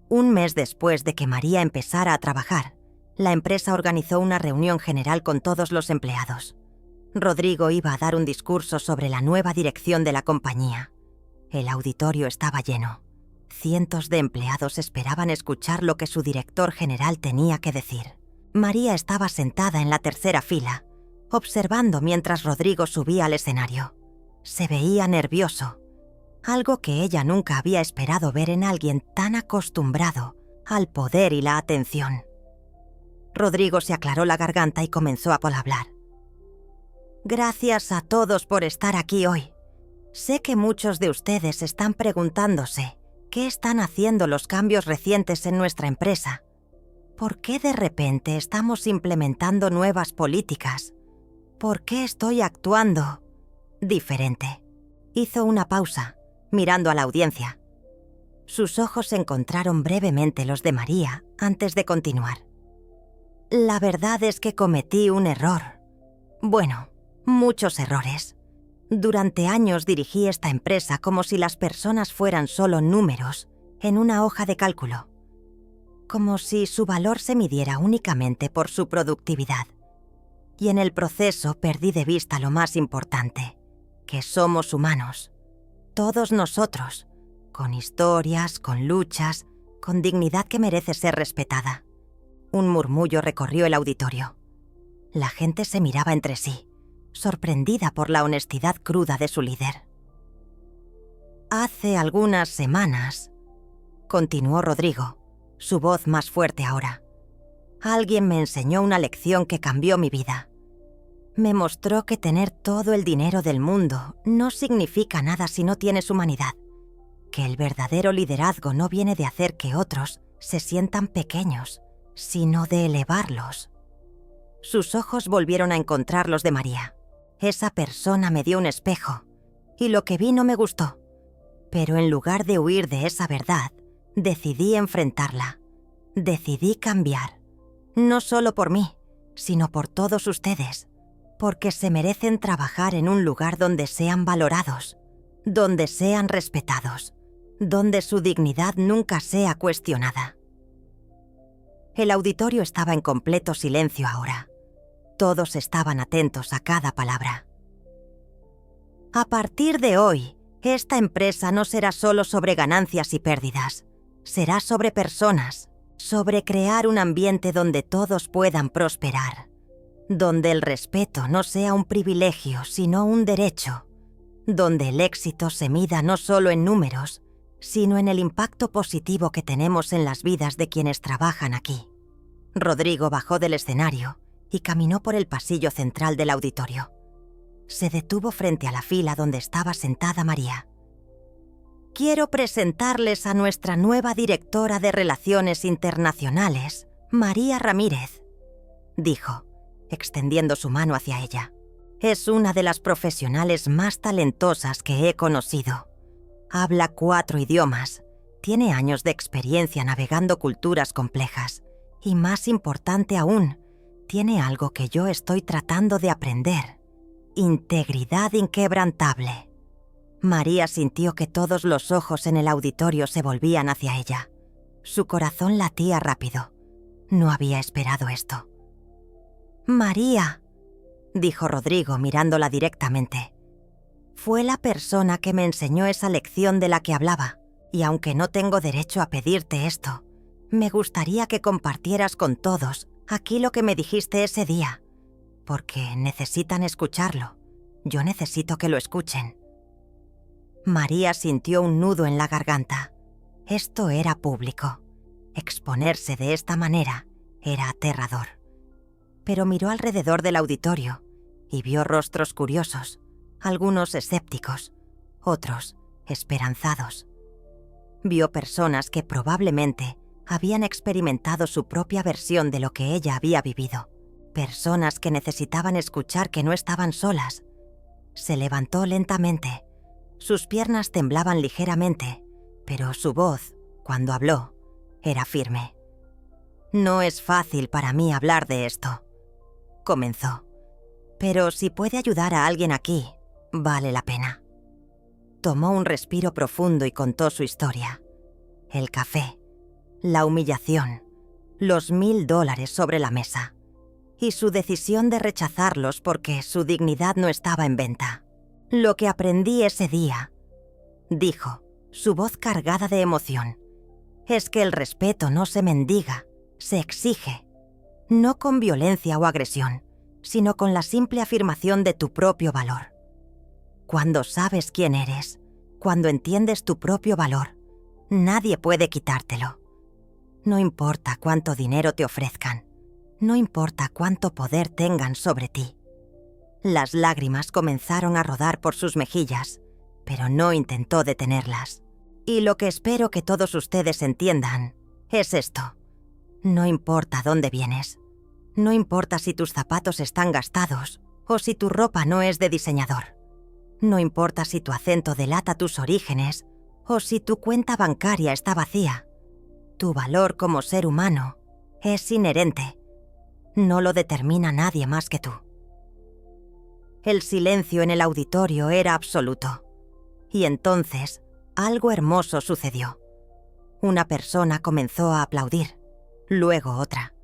Un mes después de que María empezara a trabajar, la empresa organizó una reunión general con todos los empleados. Rodrigo iba a dar un discurso sobre la nueva dirección de la compañía. El auditorio estaba lleno. Cientos de empleados esperaban escuchar lo que su director general tenía que decir. María estaba sentada en la tercera fila, observando mientras Rodrigo subía al escenario. Se veía nervioso, algo que ella nunca había esperado ver en alguien tan acostumbrado al poder y la atención. Rodrigo se aclaró la garganta y comenzó a hablar. Gracias a todos por estar aquí hoy. Sé que muchos de ustedes están preguntándose qué están haciendo los cambios recientes en nuestra empresa. ¿Por qué de repente estamos implementando nuevas políticas? ¿Por qué estoy actuando diferente? Hizo una pausa, mirando a la audiencia. Sus ojos encontraron brevemente los de María antes de continuar. La verdad es que cometí un error. Bueno, muchos errores. Durante años dirigí esta empresa como si las personas fueran solo números en una hoja de cálculo. Como si su valor se midiera únicamente por su productividad. Y en el proceso perdí de vista lo más importante, que somos humanos. Todos nosotros, con historias, con luchas, con dignidad que merece ser respetada. Un murmullo recorrió el auditorio. La gente se miraba entre sí, sorprendida por la honestidad cruda de su líder. Hace algunas semanas, continuó Rodrigo, su voz más fuerte ahora, alguien me enseñó una lección que cambió mi vida. Me mostró que tener todo el dinero del mundo no significa nada si no tienes humanidad, que el verdadero liderazgo no viene de hacer que otros se sientan pequeños, sino de elevarlos. Sus ojos volvieron a encontrar los de María. Esa persona me dio un espejo, y lo que vi no me gustó. Pero en lugar de huir de esa verdad, decidí enfrentarla. Decidí cambiar. No solo por mí, sino por todos ustedes. Porque se merecen trabajar en un lugar donde sean valorados, donde sean respetados, donde su dignidad nunca sea cuestionada. El auditorio estaba en completo silencio ahora. Todos estaban atentos a cada palabra. A partir de hoy, esta empresa no será solo sobre ganancias y pérdidas. Será sobre personas, sobre crear un ambiente donde todos puedan prosperar. Donde el respeto no sea un privilegio, sino un derecho. Donde el éxito se mida no solo en números, sino en el impacto positivo que tenemos en las vidas de quienes trabajan aquí. Rodrigo bajó del escenario y caminó por el pasillo central del auditorio. Se detuvo frente a la fila donde estaba sentada María. Quiero presentarles a nuestra nueva directora de Relaciones Internacionales, María Ramírez, dijo, extendiendo su mano hacia ella. Es una de las profesionales más talentosas que he conocido. Habla 4 idiomas, tiene años de experiencia navegando culturas complejas y, más importante aún, tiene algo que yo estoy tratando de aprender: integridad inquebrantable. María sintió que todos los ojos en el auditorio se volvían hacia ella. Su corazón latía rápido. No había esperado esto. María, dijo Rodrigo mirándola directamente. Fue la persona que me enseñó esa lección de la que hablaba, y aunque no tengo derecho a pedirte esto, me gustaría que compartieras con todos aquí lo que me dijiste ese día, porque necesitan escucharlo. Yo necesito que lo escuchen. María sintió un nudo en la garganta. Esto era público. Exponerse de esta manera era aterrador. Pero miró alrededor del auditorio y vio rostros curiosos, algunos escépticos, otros esperanzados. Vio personas que probablemente habían experimentado su propia versión de lo que ella había vivido. Personas que necesitaban escuchar que no estaban solas. Se levantó lentamente. Sus piernas temblaban ligeramente, pero su voz, cuando habló, era firme. No es fácil para mí hablar de esto, comenzó. pero si puede ayudar a alguien aquí, vale la pena. Tomó un respiro profundo y contó su historia. El café, la humillación, los $1000 sobre la mesa y su decisión de rechazarlos porque su dignidad no estaba en venta. Lo que aprendí ese día, dijo, su voz cargada de emoción, es que el respeto no se mendiga, se exige, no con violencia o agresión, sino con la simple afirmación de tu propio valor. Cuando sabes quién eres, cuando entiendes tu propio valor, nadie puede quitártelo. No importa cuánto dinero te ofrezcan, no importa cuánto poder tengan sobre ti. Las lágrimas comenzaron a rodar por sus mejillas, pero no intentó detenerlas. Y lo que espero que todos ustedes entiendan es esto. No importa dónde vienes, no importa si tus zapatos están gastados o si tu ropa no es de diseñador. No importa si tu acento delata tus orígenes o si tu cuenta bancaria está vacía. Tu valor como ser humano es inherente. No lo determina nadie más que tú. El silencio en el auditorio era absoluto. Y entonces, algo hermoso sucedió. Una persona comenzó a aplaudir, luego otra,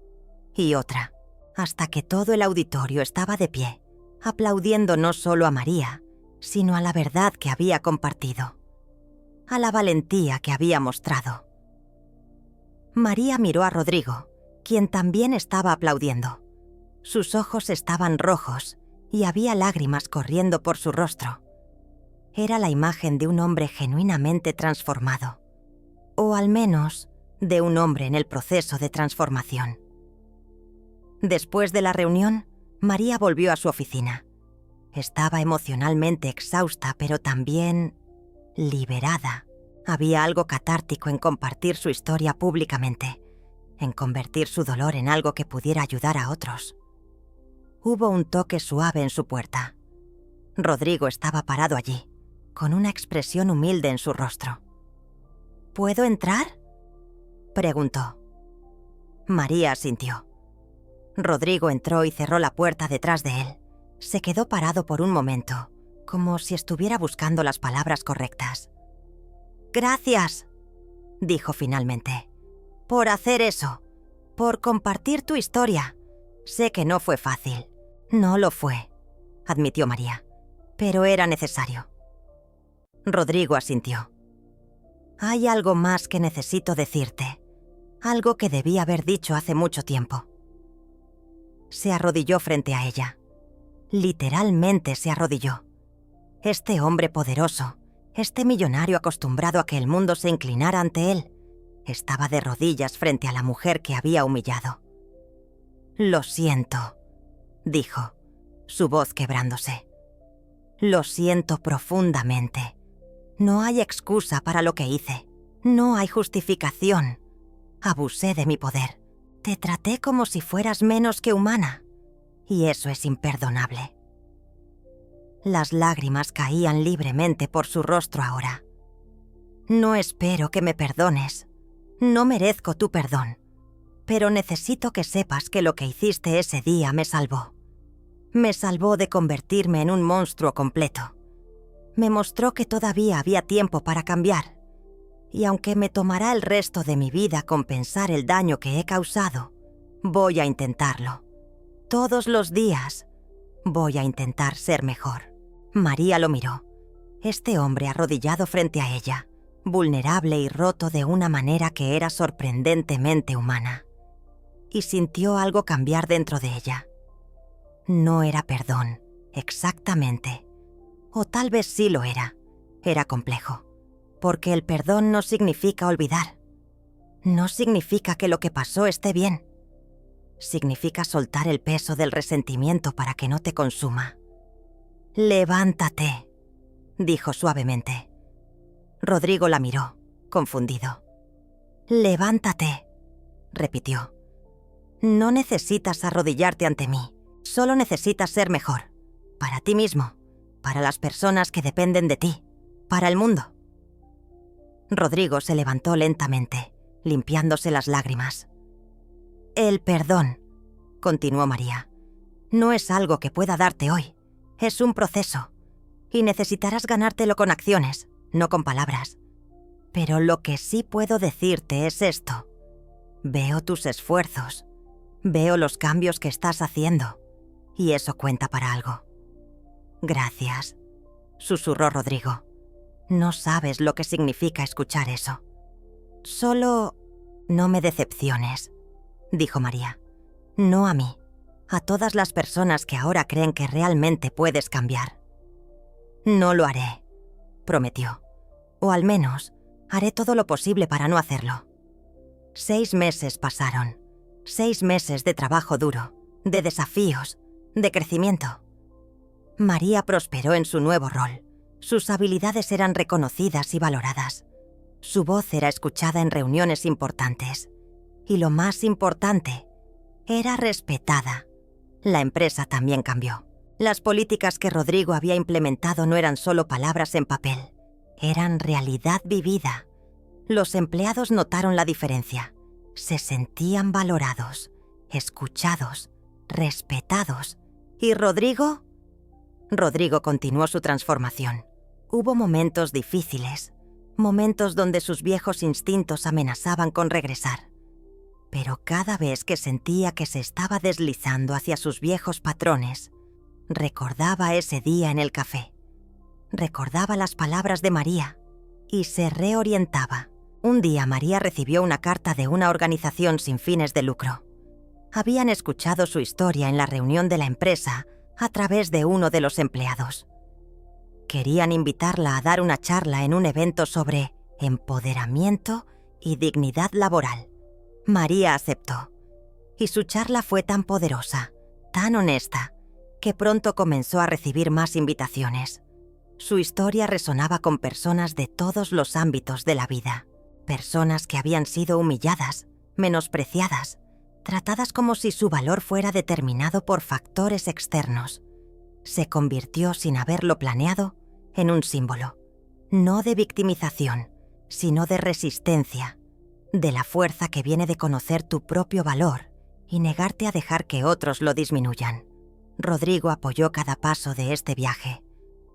y otra, hasta que todo el auditorio estaba de pie, aplaudiendo no solo a María, sino a la verdad que había compartido, a la valentía que había mostrado. María miró a Rodrigo, quien también estaba aplaudiendo. Sus ojos estaban rojos y había lágrimas corriendo por su rostro. Era la imagen de un hombre genuinamente transformado, o al menos de un hombre en el proceso de transformación. Después de la reunión, María volvió a su oficina. Estaba emocionalmente exhausta, pero también liberada. Había algo catártico en compartir su historia públicamente, en convertir su dolor en algo que pudiera ayudar a otros. Hubo un toque suave en su puerta. Rodrigo estaba parado allí, con una expresión humilde en su rostro. ¿Puedo entrar?, preguntó. María asintió. Rodrigo entró y cerró la puerta detrás de él. Se quedó parado por un momento, como si estuviera buscando las palabras correctas. «Gracias», dijo finalmente, «por hacer eso, por compartir tu historia. Sé que no fue fácil». «No lo fue», admitió María, «pero era necesario». Rodrigo asintió. «Hay algo más que necesito decirte, algo que debí haber dicho hace mucho tiempo». Se arrodilló frente a ella. Literalmente se arrodilló. Este hombre poderoso, este millonario acostumbrado a que el mundo se inclinara ante él, estaba de rodillas frente a la mujer que había humillado. «Lo siento», dijo, su voz quebrándose. «Lo siento profundamente. No hay excusa para lo que hice. No hay justificación. Abusé de mi poder. Te traté como si fueras menos que humana. Y eso es imperdonable». Las lágrimas caían libremente por su rostro ahora. «No espero que me perdones. No merezco tu perdón. Pero necesito que sepas que lo que hiciste ese día me salvó. Me salvó de convertirme en un monstruo completo. Me mostró que todavía había tiempo para cambiar. Y aunque me tomará el resto de mi vida compensar el daño que he causado, voy a intentarlo. Todos los días voy a intentar ser mejor». María lo miró. Este hombre arrodillado frente a ella, vulnerable y roto de una manera que era sorprendentemente humana. Y sintió algo cambiar dentro de ella. No era perdón, exactamente. O tal vez sí lo era. Era complejo. Porque el perdón no significa olvidar. No significa que lo que pasó esté bien. Significa soltar el peso del resentimiento para que no te consuma. «Levántate», dijo suavemente. Rodrigo la miró, confundido. «Levántate», repitió. «No necesitas arrodillarte ante mí. Solo necesitas ser mejor. Para ti mismo, para las personas que dependen de ti, para el mundo». Rodrigo se levantó lentamente, limpiándose las lágrimas. «El perdón», continuó María, No es algo que pueda darte hoy. Es un proceso. Y necesitarás ganártelo con acciones, no con palabras. Pero lo que sí puedo decirte es esto. Veo tus esfuerzos. Veo los cambios que estás haciendo. Y eso cuenta para algo. Gracias, susurró Rodrigo. No sabes lo que significa escuchar eso. Solo no me decepciones, dijo María. No a mí, a todas las personas que ahora creen que realmente puedes cambiar. No lo haré, prometió. O al menos, haré todo lo posible para no hacerlo. 6 meses pasaron. 6 meses de trabajo duro, de desafíos, de crecimiento. María prosperó en su nuevo rol. Sus habilidades eran reconocidas y valoradas. Su voz era escuchada en reuniones importantes. Y lo más importante, era respetada. La empresa también cambió. Las políticas que Rodrigo había implementado no eran solo palabras en papel, eran realidad vivida. Los empleados notaron la diferencia. Se sentían valorados, escuchados, respetados. ¿Y Rodrigo? Rodrigo continuó su transformación. Hubo momentos difíciles, momentos donde sus viejos instintos amenazaban con regresar. Pero cada vez que sentía que se estaba deslizando hacia sus viejos patrones, recordaba ese día en el café. Recordaba las palabras de María y se reorientaba. Un día María recibió una carta de una organización sin fines de lucro. Habían escuchado su historia en la reunión de la empresa a través de uno de los empleados. Querían invitarla a dar una charla en un evento sobre empoderamiento y dignidad laboral. María aceptó. Y su charla fue tan poderosa, tan honesta, que pronto comenzó a recibir más invitaciones. Su historia resonaba con personas de todos los ámbitos de la vida. Personas que habían sido humilladas, menospreciadas, tratadas como si su valor fuera determinado por factores externos. Se convirtió, sin haberlo planeado, en un símbolo, no de victimización, sino de resistencia, de la fuerza que viene de conocer tu propio valor y negarte a dejar que otros lo disminuyan. Rodrigo apoyó cada paso de este viaje.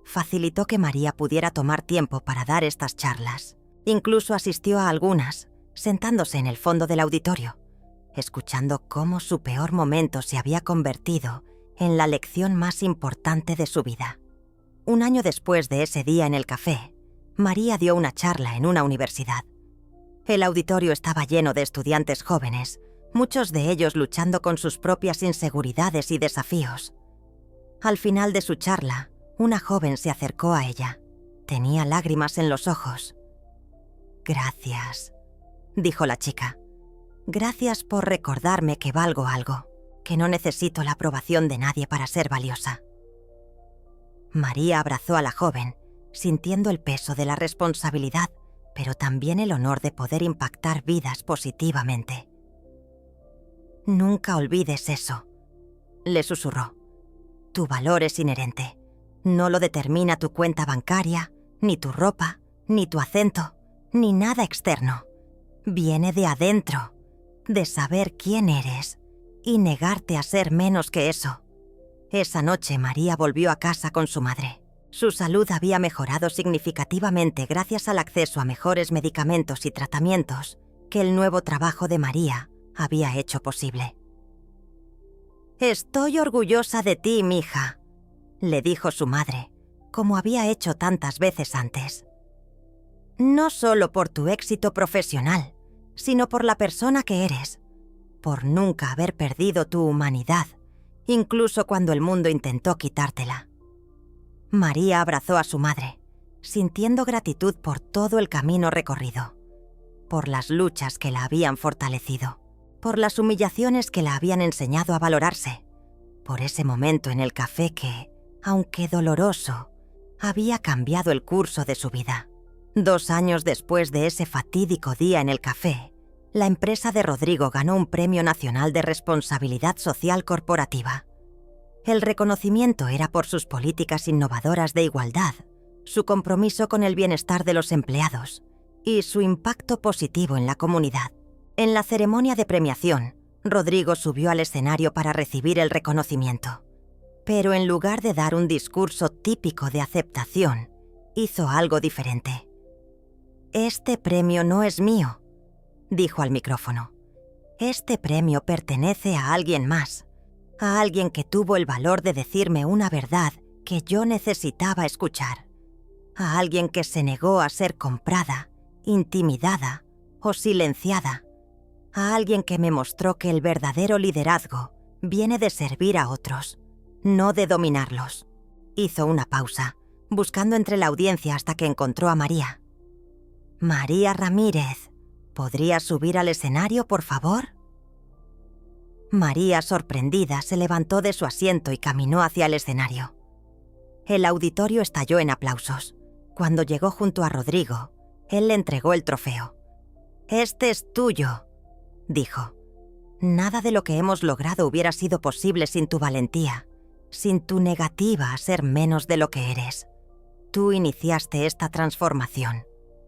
Facilitó que María pudiera tomar tiempo para dar estas charlas. Incluso asistió a algunas, sentándose en el fondo del auditorio, escuchando cómo su peor momento se había convertido en la lección más importante de su vida. Un año después de ese día en el café, María dio una charla en una universidad. El auditorio estaba lleno de estudiantes jóvenes, muchos de ellos luchando con sus propias inseguridades y desafíos. Al final de su charla, una joven se acercó a ella. Tenía lágrimas en los ojos. «Gracias», dijo la chica. «Gracias por recordarme que valgo algo, que no necesito la aprobación de nadie para ser valiosa». María abrazó a la joven, sintiendo el peso de la responsabilidad, pero también el honor de poder impactar vidas positivamente. «Nunca olvides eso», le susurró. «Tu valor es inherente. No lo determina tu cuenta bancaria, ni tu ropa, ni tu acento, ni nada externo. Viene de adentro, de saber quién eres y negarte a ser menos que eso». Esa noche María volvió a casa con su madre. Su salud había mejorado significativamente gracias al acceso a mejores medicamentos y tratamientos que el nuevo trabajo de María había hecho posible. «Estoy orgullosa de ti, mija», le dijo su madre, como había hecho tantas veces antes. «No solo por tu éxito profesional, sino por la persona que eres, por nunca haber perdido tu humanidad, incluso cuando el mundo intentó quitártela». María abrazó a su madre, sintiendo gratitud por todo el camino recorrido, por las luchas que la habían fortalecido, por las humillaciones que la habían enseñado a valorarse, por ese momento en el café que, aunque doloroso, había cambiado el curso de su vida. 2 años después de ese fatídico día en el café, la empresa de Rodrigo ganó un Premio Nacional de Responsabilidad Social Corporativa. El reconocimiento era por sus políticas innovadoras de igualdad, su compromiso con el bienestar de los empleados y su impacto positivo en la comunidad. En la ceremonia de premiación, Rodrigo subió al escenario para recibir el reconocimiento. Pero en lugar de dar un discurso típico de aceptación, hizo algo diferente. «Este premio no es mío», dijo al micrófono. «Este premio pertenece a alguien más, a alguien que tuvo el valor de decirme una verdad que yo necesitaba escuchar, a alguien que se negó a ser comprada, intimidada o silenciada, a alguien que me mostró que el verdadero liderazgo viene de servir a otros, no de dominarlos». Hizo una pausa, buscando entre la audiencia hasta que encontró a María. «María Ramírez, ¿podrías subir al escenario, por favor?». María, sorprendida, se levantó de su asiento y caminó hacia el escenario. El auditorio estalló en aplausos. Cuando llegó junto a Rodrigo, él le entregó el trofeo. «Este es tuyo», dijo. «Nada de lo que hemos logrado hubiera sido posible sin tu valentía, sin tu negativa a ser menos de lo que eres. Tú iniciaste esta transformación,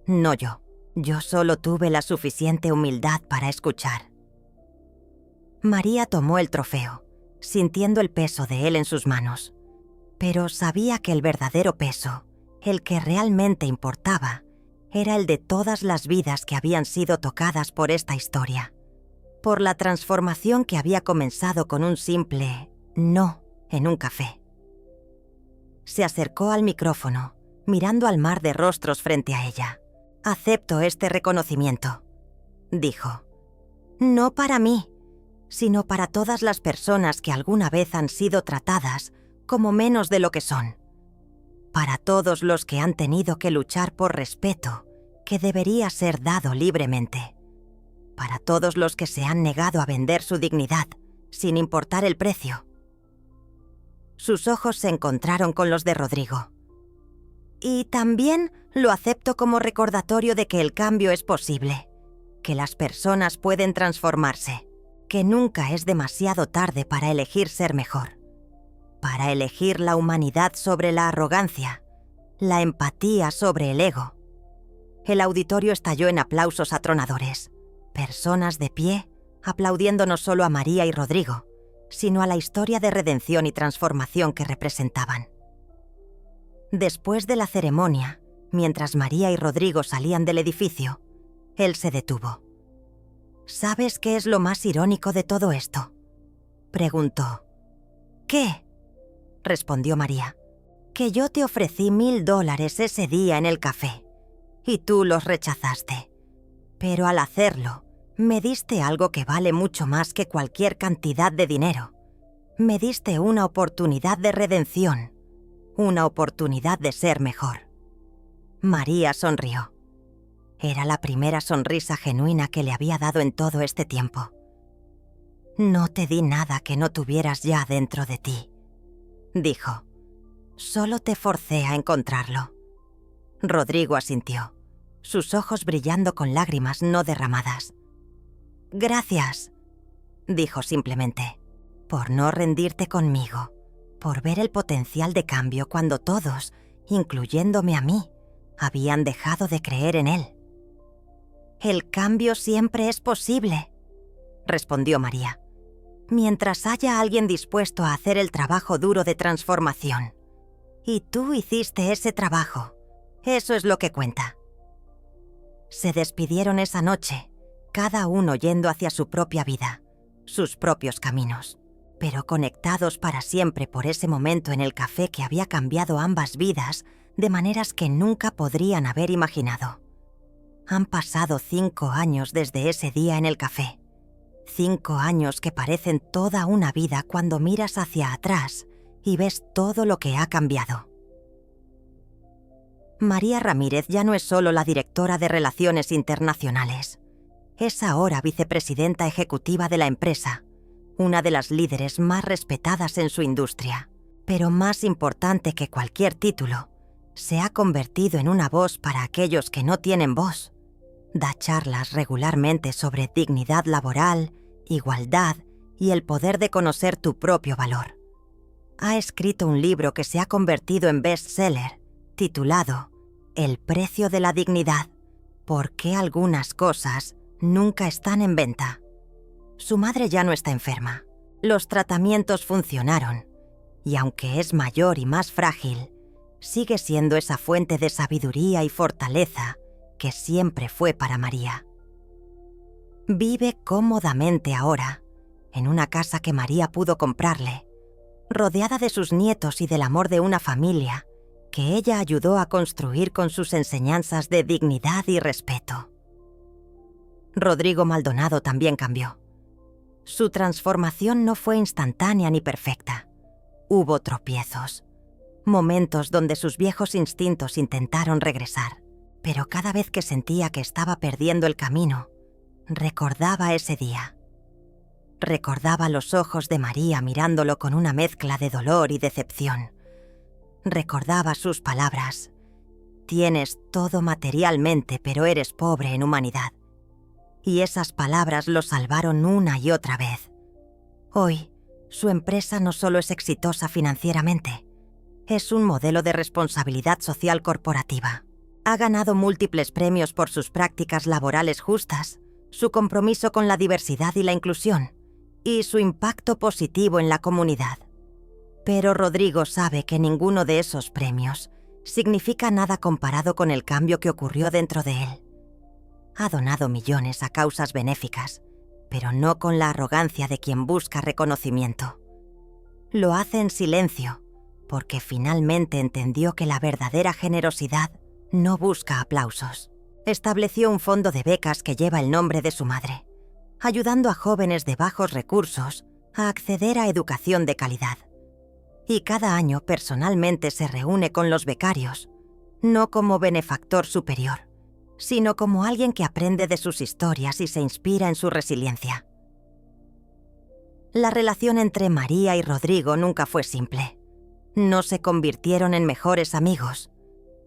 no yo. Yo solo tuve la suficiente humildad para escuchar». María tomó el trofeo, sintiendo el peso de él en sus manos. Pero sabía que el verdadero peso, el que realmente importaba, era el de todas las vidas que habían sido tocadas por esta historia, por la transformación que había comenzado con un simple «no» en un café. Se acercó al micrófono, mirando al mar de rostros frente a ella. «Acepto este reconocimiento», dijo. «No para mí, sino para todas las personas que alguna vez han sido tratadas como menos de lo que son. Para todos los que han tenido que luchar por respeto que debería ser dado libremente. Para todos los que se han negado a vender su dignidad, sin importar el precio». Sus ojos se encontraron con los de Rodrigo. «Y también lo acepto como recordatorio de que el cambio es posible, que las personas pueden transformarse, que nunca es demasiado tarde para elegir ser mejor, para elegir la humanidad sobre la arrogancia, la empatía sobre el ego». El auditorio estalló en aplausos atronadores, personas de pie aplaudiendo no solo a María y Rodrigo, sino a la historia de redención y transformación que representaban. Después de la ceremonia, mientras María y Rodrigo salían del edificio, él se detuvo. «¿Sabes qué es lo más irónico de todo esto?», preguntó. «¿Qué?», respondió María. «Que yo te ofrecí $1000 ese día en el café, y tú los rechazaste. Pero al hacerlo, me diste algo que vale mucho más que cualquier cantidad de dinero. Me diste una oportunidad de redención, una oportunidad de ser mejor». María sonrió. Era la primera sonrisa genuina que le había dado en todo este tiempo. «No te di nada que no tuvieras ya dentro de ti», dijo. «Solo te forcé a encontrarlo». Rodrigo asintió, sus ojos brillando con lágrimas no derramadas. «Gracias», dijo simplemente, «por no rendirte conmigo, por ver el potencial de cambio cuando todos, incluyéndome a mí, habían dejado de creer en él». «El cambio siempre es posible», respondió María, «mientras haya alguien dispuesto a hacer el trabajo duro de transformación. Y tú hiciste ese trabajo. Eso es lo que cuenta». Se despidieron esa noche, cada uno yendo hacia su propia vida, sus propios caminos, pero conectados para siempre por ese momento en el café que había cambiado ambas vidas de maneras que nunca podrían haber imaginado. Han pasado 5 años desde ese día en el café. 5 años que parecen toda una vida cuando miras hacia atrás y ves todo lo que ha cambiado. María Ramírez ya no es solo la directora de Relaciones Internacionales. Es ahora vicepresidenta ejecutiva de la empresa, una de las líderes más respetadas en su industria. Pero más importante que cualquier título, se ha convertido en una voz para aquellos que no tienen voz. Da charlas regularmente sobre dignidad laboral, igualdad y el poder de conocer tu propio valor. Ha escrito un libro que se ha convertido en bestseller, titulado El precio de la dignidad, ¿por qué algunas cosas nunca están en venta? Su madre ya no está enferma. Los tratamientos funcionaron. Y aunque es mayor y más frágil, sigue siendo esa fuente de sabiduría y fortaleza que siempre fue para María. Vive cómodamente ahora, en una casa que María pudo comprarle, rodeada de sus nietos y del amor de una familia que ella ayudó a construir con sus enseñanzas de dignidad y respeto. Rodrigo Maldonado también cambió. Su transformación no fue instantánea ni perfecta. Hubo tropiezos, momentos donde sus viejos instintos intentaron regresar, pero cada vez que sentía que estaba perdiendo el camino, recordaba ese día. Recordaba los ojos de María mirándolo con una mezcla de dolor y decepción. Recordaba sus palabras: «Tienes todo materialmente, pero eres pobre en humanidad». Y esas palabras lo salvaron una y otra vez. Hoy, su empresa no solo es exitosa financieramente, es un modelo de responsabilidad social corporativa. Ha ganado múltiples premios por sus prácticas laborales justas, su compromiso con la diversidad y la inclusión, y su impacto positivo en la comunidad. Pero Rodrigo sabe que ninguno de esos premios significa nada comparado con el cambio que ocurrió dentro de él. Ha donado millones a causas benéficas, pero no con la arrogancia de quien busca reconocimiento. Lo hace en silencio, porque finalmente entendió que la verdadera generosidad no busca aplausos. Estableció un fondo de becas que lleva el nombre de su madre, ayudando a jóvenes de bajos recursos a acceder a educación de calidad. Y cada año personalmente se reúne con los becarios, no como benefactor superior, sino como alguien que aprende de sus historias y se inspira en su resiliencia. La relación entre María y Rodrigo nunca fue simple. No se convirtieron en mejores amigos.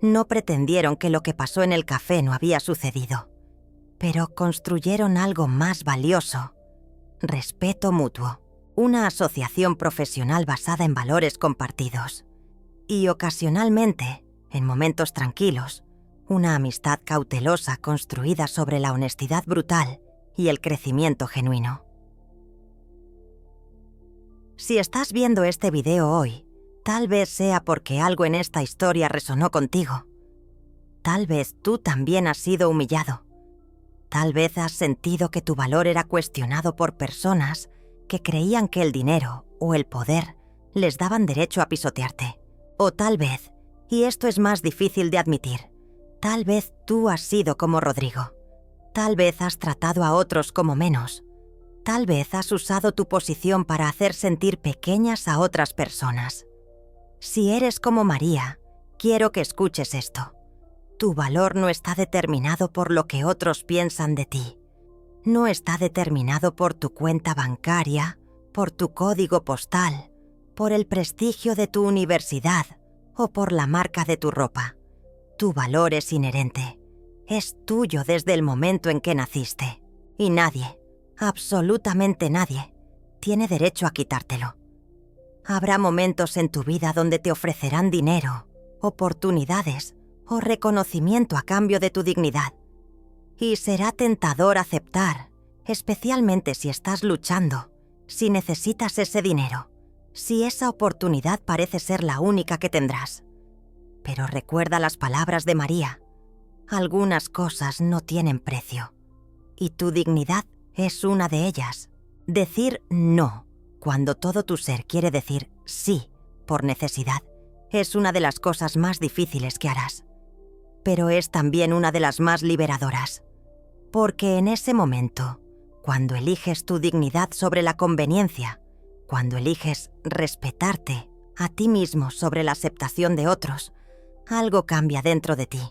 No pretendieron que lo que pasó en el café no había sucedido. Pero construyeron algo más valioso: respeto mutuo, una asociación profesional basada en valores compartidos. Y ocasionalmente, en momentos tranquilos, una amistad cautelosa construida sobre la honestidad brutal y el crecimiento genuino. Si estás viendo este video hoy, tal vez sea porque algo en esta historia resonó contigo. Tal vez tú también has sido humillado. Tal vez has sentido que tu valor era cuestionado por personas que creían que el dinero o el poder les daban derecho a pisotearte. O tal vez, y esto es más difícil de admitir, tal vez tú has sido como Rodrigo. Tal vez has tratado a otros como menos. Tal vez has usado tu posición para hacer sentir pequeñas a otras personas. Si eres como María, quiero que escuches esto. Tu valor no está determinado por lo que otros piensan de ti. No está determinado por tu cuenta bancaria, por tu código postal, por el prestigio de tu universidad o por la marca de tu ropa. Tu valor es inherente. Es tuyo desde el momento en que naciste. Y nadie, absolutamente nadie, tiene derecho a quitártelo. Habrá momentos en tu vida donde te ofrecerán dinero, oportunidades o reconocimiento a cambio de tu dignidad. Y será tentador aceptar, especialmente si estás luchando, si necesitas ese dinero, si esa oportunidad parece ser la única que tendrás. Pero recuerda las palabras de María: algunas cosas no tienen precio, y tu dignidad es una de ellas. Decir no cuando todo tu ser quiere decir sí por necesidad es una de las cosas más difíciles que harás, pero es también una de las más liberadoras. Porque en ese momento, cuando eliges tu dignidad sobre la conveniencia, cuando eliges respetarte a ti mismo sobre la aceptación de otros, algo cambia dentro de ti.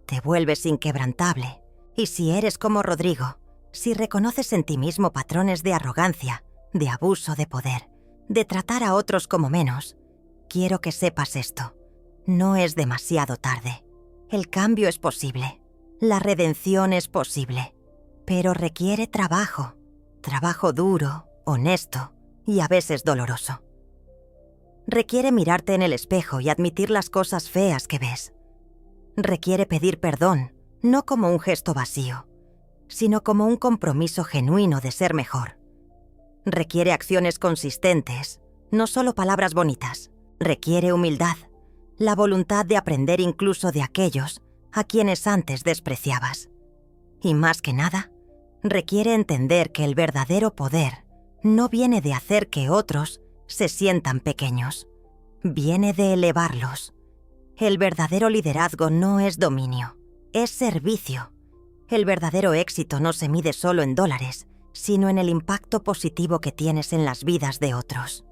Te vuelves inquebrantable. Y si eres como Rodrigo, si reconoces en ti mismo patrones de arrogancia, de abuso de poder, de tratar a otros como menos, quiero que sepas esto: no es demasiado tarde. El cambio es posible. La redención es posible, pero requiere trabajo duro, honesto y a veces doloroso. Requiere mirarte en el espejo y admitir las cosas feas que ves. Requiere pedir perdón, no como un gesto vacío, sino como un compromiso genuino de ser mejor. Requiere acciones consistentes, no solo palabras bonitas. Requiere humildad, la voluntad de aprender incluso de aquellos a quienes antes despreciabas. Y más que nada, requiere entender que el verdadero poder no viene de hacer que otros se sientan pequeños, viene de elevarlos. El verdadero liderazgo no es dominio, es servicio. El verdadero éxito no se mide solo en dólares, sino en el impacto positivo que tienes en las vidas de otros.